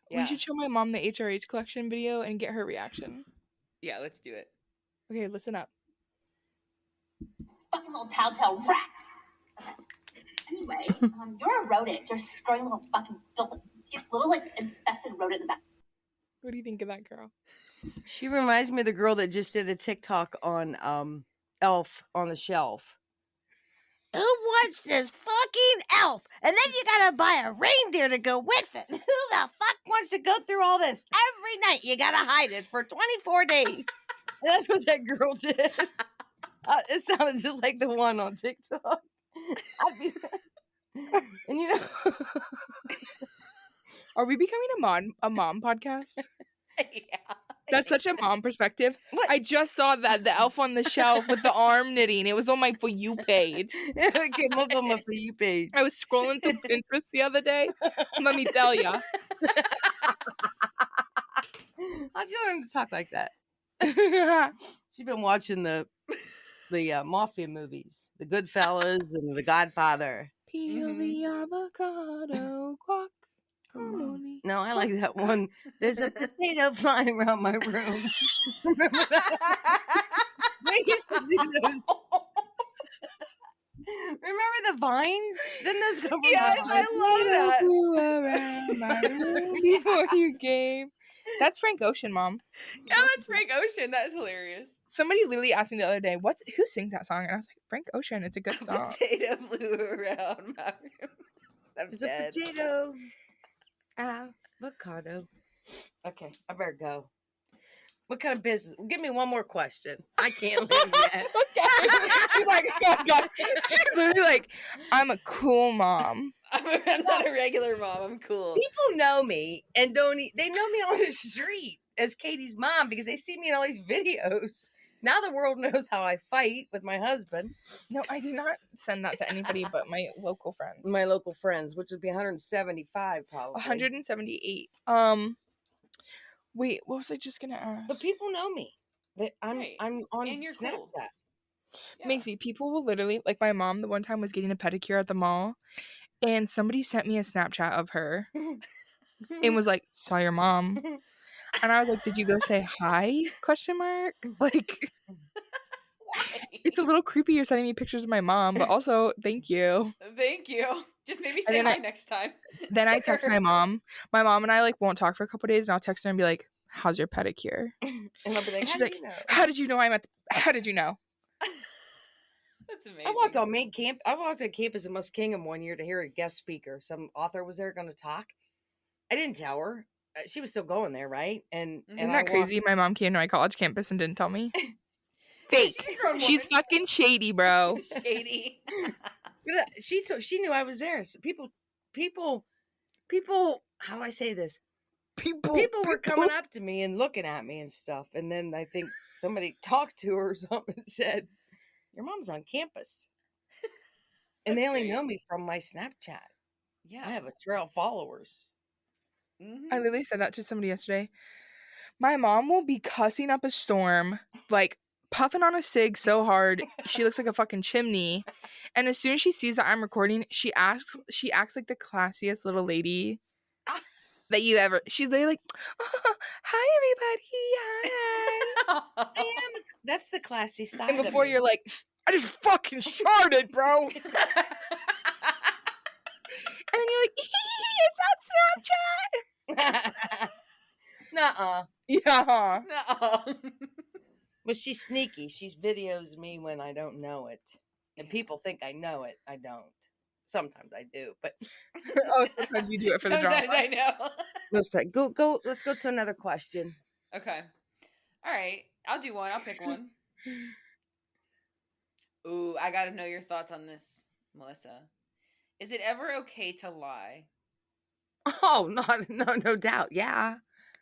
Yeah. We should show my mom the HRH collection video and get her reaction. Yeah, let's do it. Okay, listen up. Fucking little telltale rat. Okay. Anyway, you're a rodent. You're a scurrying little fucking filthy, little like infested rodent in the back. What do you think of that girl? She reminds me of the girl that just did a TikTok on Elf on the Shelf. Who wants this fucking elf? And then you gotta buy a reindeer to go with it. Who the fuck wants to go through all this? Every night you gotta hide it for 24 days. That's what that girl did. It sounded just like the one on TikTok. And you know, Are we becoming a mom podcast? Yeah. That's such a mom perspective. What? I just saw that the elf on the shelf with the arm knitting. It was on my For You page. it came up on my For You page. I was scrolling through Pinterest the other day. Let me tell ya. How'd you learn to talk like that? She's been watching the mafia movies, the Goodfellas and the Godfather. Peel the avocado, guacamole. No, I like that one. There's a potato flying around my room. Remember that? I used to do those. Remember the vines? Didn't those come from Yes, the I love that. Flew around my room before you came. That's Frank Ocean, Mom. Yeah, that's Frank Ocean. That is hilarious. Somebody literally asked me the other day, who sings that song? And I was like, Frank Ocean. It's a good song. Potato flew around my room. I'm There's dead. a potato. Avocado. Okay, I better go. What kind of business? Give me one more question. I can't leave yet. She's like, oh God. She's literally like, I'm a cool mom. I'm not a regular mom. I'm cool. People know me and they know me on the street as Katie's mom because they see me in all these videos. Now the world knows how I fight with my husband. No, I did not send that to anybody but my local friends. My local friends, which would be 175 probably. 178. Wait, what was I just gonna ask? But people know me. I'm Right. I'm on And you're Snapchat. cool. Yeah. Macy, people will literally, like my mom the one time was getting a pedicure at the mall and somebody sent me a Snapchat of her and was like, saw your mom. And I was like, did you go say hi? Question mark. Like, Why? it's a little creepy you're sending me pictures of my mom, but also thank you. Thank you. Just maybe And say then hi I- next time. Then I text my mom. My mom and I like won't talk for a couple days, and I'll text her and be like, how's your pedicure? And I'll be like, And she's "How do like, you know?" how did you know how did you know? That's amazing. I walked on campus in Muskingum one year to hear a guest speaker. Some author was there going to talk. I didn't tell her. She was still going there, right? And Isn't that crazy? My mom came to my college campus and didn't tell me. Fake. She's a grown She's woman. fucking shady, bro. Shady. She knew I was there. So people. How do I say this? People were coming up to me and looking at me and stuff. And then I think somebody talked to her or something and said, "Your mom's on campus," and they That's only great. know me from my Snapchat. Yeah. I have a trail of followers. Mhm. I literally said that to somebody yesterday. My mom will be cussing up a storm, like puffing on a cig so hard she looks like a fucking chimney. And as soon as she sees that I'm recording, she acts like the classiest little lady that you ever. She's literally like, oh, "Hi everybody, hi." I am. That's the classy side. And of before me. you're like, "I just fucking sharted, bro," and then you're like, "It's on Snapchat." Nuh-uh. Yeah. No. But she's sneaky. She videos me when I don't know it. And Yeah. people think I know it. I don't. sometimes I do, but Oh, sometimes you do it for the drama. Sometimes I know. let's go. Let's go to another question. Okay. All right. I'll do one. I'll pick one. Ooh, I got to know your thoughts on this, Melissa. Is it ever okay to lie? Oh, no doubt. Yeah.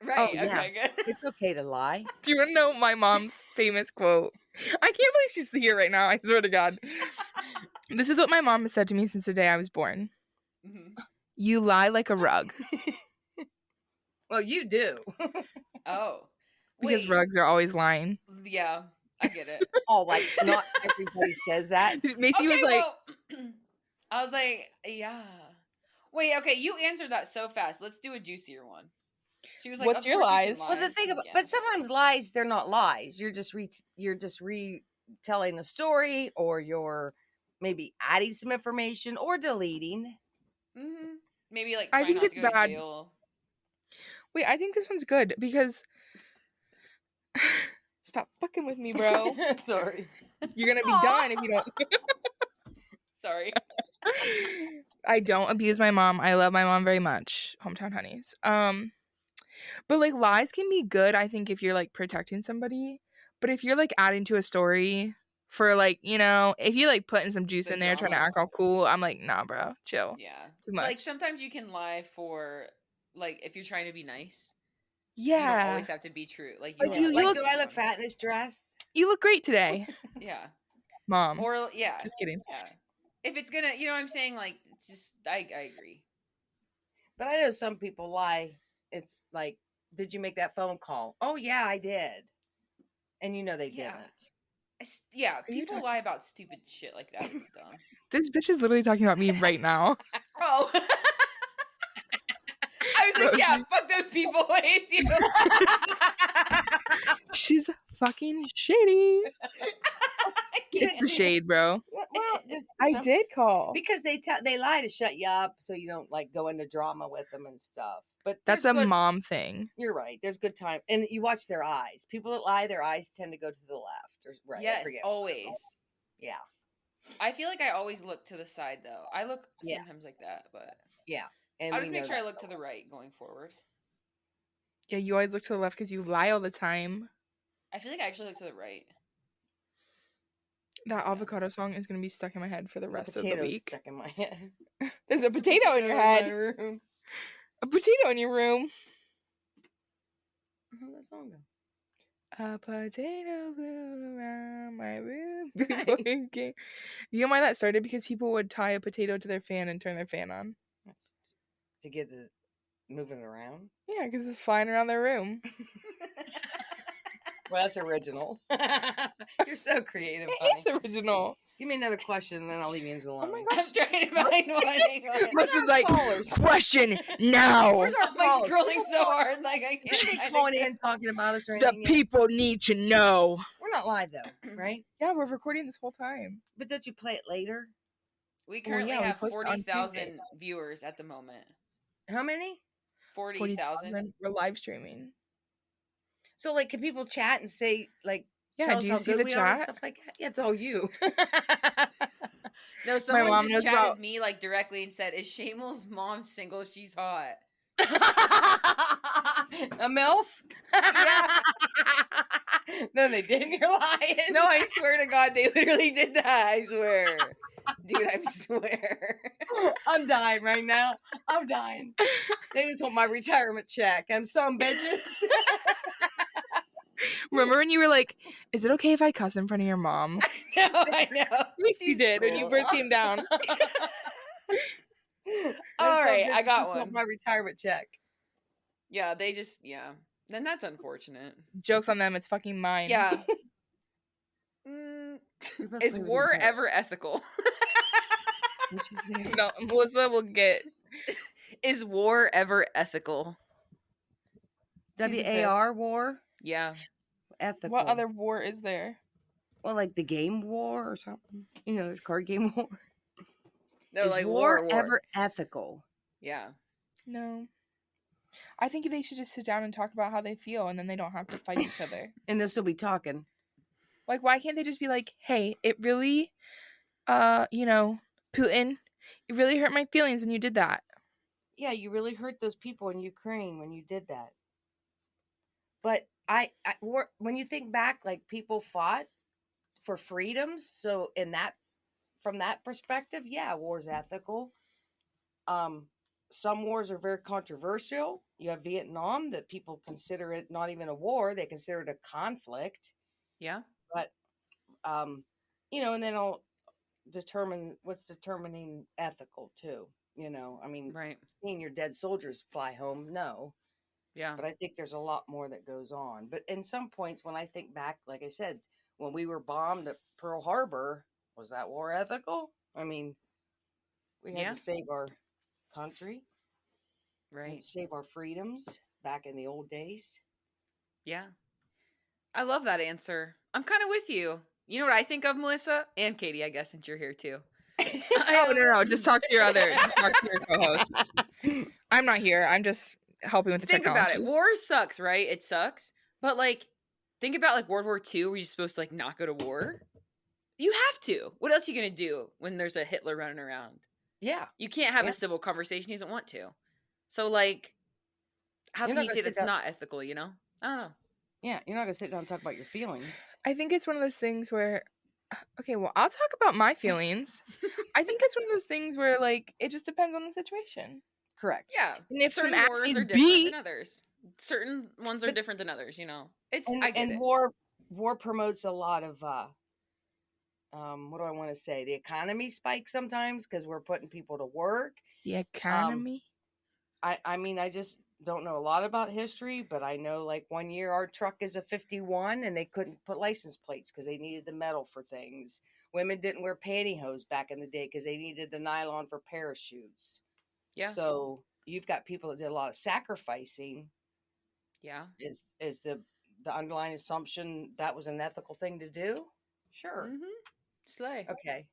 Right. yeah. Okay, good. It's okay to lie. Do you want to know my mom's famous quote? I can't believe she's here right now. I swear to God. This is what my mom has said to me since the day I was born. Mhm. You lie like a rug. Well, you do. Oh. Because Wait. rugs are always lying. Yeah, I get it. Oh, like not everybody says that. Macy was like, well, I was like, yeah. Wait, okay, you answered that so fast. Let's do a juicier one. She was like, What's of your course you can lies? lie. Well, the thing about, Yeah. but sometimes lies, they're not lies. You're just retelling a story, or you're maybe adding some information or deleting. Mhm. Maybe like I trying think not it's to go bad. to jail. Wait, I think this one's good because stop fucking with me, bro. Sorry. You're gonna be Aw. done if you don't. Sorry. I don't abuse my mom. I love my mom very much. Hometown Hunnies. But like lies can be good, I think, if you're like protecting somebody. But if you're like adding to a story for like, if you like putting some juice The in there trying to drama. act all cool, I'm like, nah, bro, chill. Yeah. Too much. Like sometimes you can lie for like if you're trying to be nice. Yeah. You don't always have to be true. Like you Like, don't you have to Like, look- do be I look one. fat in this dress? You look great today, Yeah. mom. Or yeah. Just kidding. Yeah. If it's gonna, you know what I'm saying? Like, it's just, I agree. But I know some people lie. It's like, did you make that phone call? Oh yeah, I did. And you know they Yeah. didn't. Yeah, you people talking- lie about stupid shit like that. It's dumb. This bitch is literally talking about me right now. Oh. I was like, Bro, yeah, she's- fuck those people. It's you. She's fucking shady. It's the shade, bro. Well, I did call. because they lie to shut you up so you don't like go into drama with them and stuff. But That's there's a good, mom thing. You're right. There's good time, and you watch their eyes. People that lie, their eyes tend to go to the left or right. I Yes, forget. always. Yeah, I feel like I always look to the side, though. I look Yeah. sometimes like that, but yeah. And I'll we just make know sure I that. look to the right going forward. Yeah, you always look to the left because you lie all the time. I feel like I actually look to the right. That avocado song is gonna be stuck in my head for the rest of the potato's week. stuck in my head. There's a potato in your my head. room. A potato in your room. How'd that song go? A potato flew around my room before you came. You know why that started? Because people would tie a potato to their fan and turn their fan on. That's to get the moving around. Yeah, because it's flying around their room. Well, that's original. You're so creative, It honey. is original. Give me another question, and then I'll leave you alone. Oh my I'm gosh. trying to find one. Hang on. Must was like, callers? question now. Where's our I'm like callers? scrolling so hard, like I Is can't. she find calling it. in talking about us or The anything? yet? people need to know. We're not live though, right? Yeah, we're recording this whole time. But don't you play it later? We Well, currently yeah, we have post on 40,000 Tuesdays. viewers at the moment. How many? 40,000. We're live streaming. So, like, can people chat and say, like, Yeah, tell do us you how see good the we are and chat? stuff like that? Yeah, it's all you. No, someone mom just knows chatted about- me like directly and said, "Is Shamel's mom single? She's hot." A MILF? Yeah. No, they didn't. You're lying. No, I swear to God, they literally did that. I swear, dude, I swear. I'm dying right now. I'm dying. They just want my retirement check. I'm some bitches. Remember when you were like, is it okay if I cuss in front of your mom? No, I know. You She's did when you cool. first came down. All right, I got just want one. my retirement check. Yeah, they just Then that's unfortunate. Joke's on them, it's fucking mine. Yeah. both Is live in war Japan. ever ethical? No, Melissa will get. Is war ever ethical? WAR war? Yeah. Ethical. What other war is there? Well, like the game war or something. You know, there's card game war. No, Is like war war. ever ethical? Yeah. No. I think they should just sit down and talk about how they feel and then they don't have to fight each other. And this will be talking. Like, why can't they just be like, hey, it really, Putin, It really hurt my feelings when you did that. Yeah, you really hurt those people in Ukraine when you did that. But when you think back, like people fought for freedoms. So from that perspective, yeah, war's ethical. Some wars are very controversial. You have Vietnam that people consider it not even a war; they consider it a conflict. Yeah. But and then I'll determine what's determining ethical too. I mean, Right. seeing your dead soldiers fly home, no. Yeah. But I think there's a lot more that goes on. But in some points, when I think back, like I said, when we were bombed at Pearl Harbor, was that war ethical? I mean, we had Yeah. to save our country, and Right. save our freedoms back in the old days. Yeah. I love that answer. I'm kind of with you. You know what I think of, Melissa? And Katie, I guess, since you're here too. Oh, no. Just talk to your co-hosts. I'm not here. I'm just helping with the Think technology. about it. War sucks, right? It sucks. But like, think about like World War II, where you're supposed to like not go to war. You have to. What else are you gonna do when there's a Hitler running around? Yeah. You can't have Yeah. a civil conversation. He doesn't want to. So like, how You're can not you gonna say sit that's down- not ethical? You know? I don't know. Yeah, you're not going to sit down and talk about your feelings. I think it's one of those things where, okay, well, I'll talk about my feelings. I think it's one of those things where, like, it just depends on the situation. Correct. Yeah. And if certain some wars asses are different beat- than others. Certain ones are But- different than others. You know? It's And, I get and it. war promotes a lot of what do I want to say? The economy spikes sometimes because we're putting people to work. The economy. I mean, I just don't know a lot about history, but I know like one year our truck is a 51 and they couldn't put license plates because they needed the metal for things. Women didn't wear pantyhose back in the day because they needed the nylon for parachutes. Yeah. So you've got people that did a lot of sacrificing. Yeah. Is the underlying assumption that was an ethical thing to do? Sure. Mm-hmm. Slay. Okay.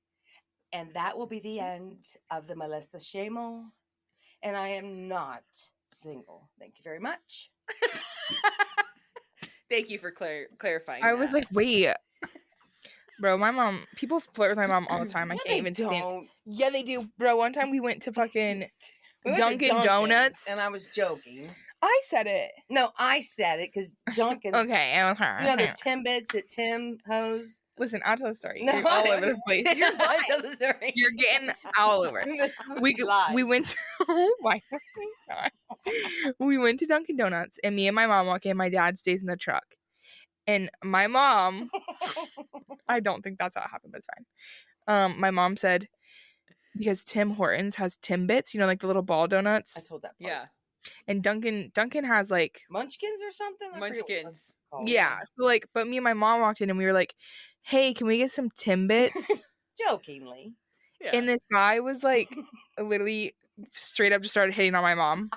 And that will be the end of the Melissa Shamel. And I am not single. Thank you very much. Thank you for clarifying. I was that. like, wait. Bro, my mom, people flirt with my mom all the time. I No, can't they even stand. don't. Yeah, they do. Bro, one time we went to fucking We went to Dunkin' Dunkin's, Donuts. and I was joking. I said it. No, I said it because Dunkin's. Okay. There's Timbits at Tim Hose. Listen, I'll tell the story. No, You're all over the place. You're I tell the story. You're getting all over. We went to, oh my god. We went to Dunkin' Donuts and me and my mom walk in, my dad stays in the truck. And my mom, I don't think that's how it happened, but it's fine. My mom said, because Tim Hortons has Timbits, like the little ball donuts. I told that part. Yeah. And Dunkin' has like Munchkins or something? I forget what Munchkins. it's called. yeah. So like, but me and my mom walked in and we were like, hey, can we get some Timbits? Jokingly. Yeah. And this guy was like literally straight up just started hitting on my mom.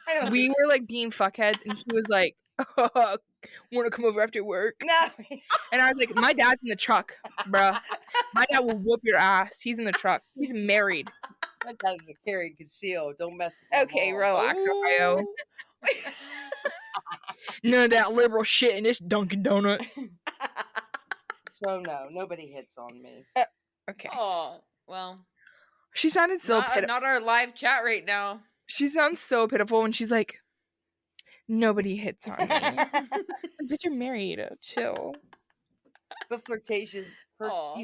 I don't We were like being fuckheads and he was like, want to come over after work? No. And I was like, my dad's in the truck, bruh. My dad will whoop your ass. He's in the truck. He's married. My dad's a carry and conceal. Don't mess with my Okay, mom. relax, Ohio. None of that liberal shit in this Dunkin' Donuts. So no, nobody hits on me. Okay. Oh, well. She sounded so pitiful. Not our live chat right now. She sounds so pitiful when she's like, nobody hits on me. Bitch, you're married. Chill. But flirtatious, Aw.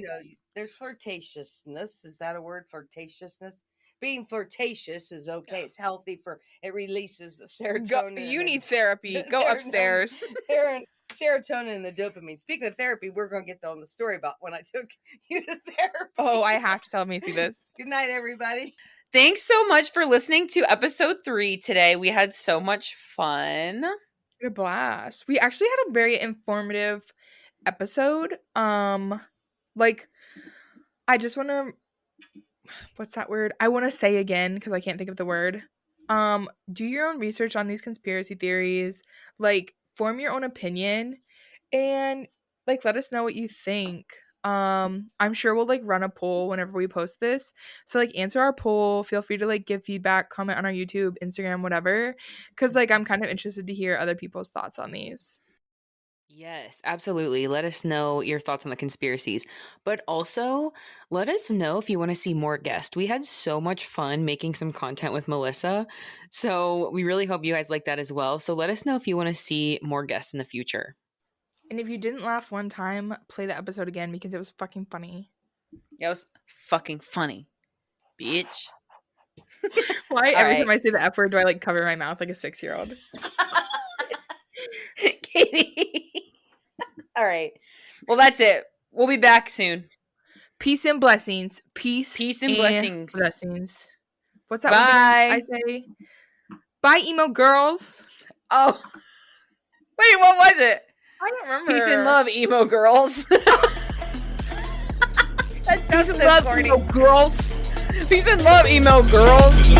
there's flirtatiousness. Is that a word? Flirtatiousness. Being flirtatious is okay. Yeah. It's healthy it releases the serotonin. You and need therapy. Go Serotonin. upstairs. Serotonin and the dopamine. Speaking of therapy, we're going to get on the story about when I took you to therapy. Oh, I have to tell Macey this. Good night, everybody. Thanks so much for listening to episode 3 today. We had so much fun. What a blast. We actually had a very informative episode. Like, I just want to, what's that word? I want to say again, because I can't think of the word. Do your own research on these conspiracy theories. Like, form your own opinion and like let us know what you think. I'm sure we'll like run a poll whenever we post this, so like answer our poll. Feel free to like give feedback, comment on our YouTube, Instagram, whatever, because like I'm kind of interested to hear other people's thoughts on these. Yes, absolutely. Let us know your thoughts on the conspiracies. But also, let us know if you want to see more guests. We had so much fun making some content with Melissa. So we really hope you guys like that as well. So let us know if you want to see more guests in the future. And if you didn't laugh one time, play the episode again because it was fucking funny. Yeah, it was fucking funny, bitch. Why All every right. time I say the F word do I like cover my mouth like a 6-year-old? Katie. All right. Well, that's it. We'll be back soon. Peace and blessings. Peace and blessings. Blessings. What's that Bye. one thing I say? Bye, emo girls. Oh. Wait, what was it? I don't remember. Peace and love, emo girls. That sounds Peace and so love, corny. emo girls. Peace and love, emo girls.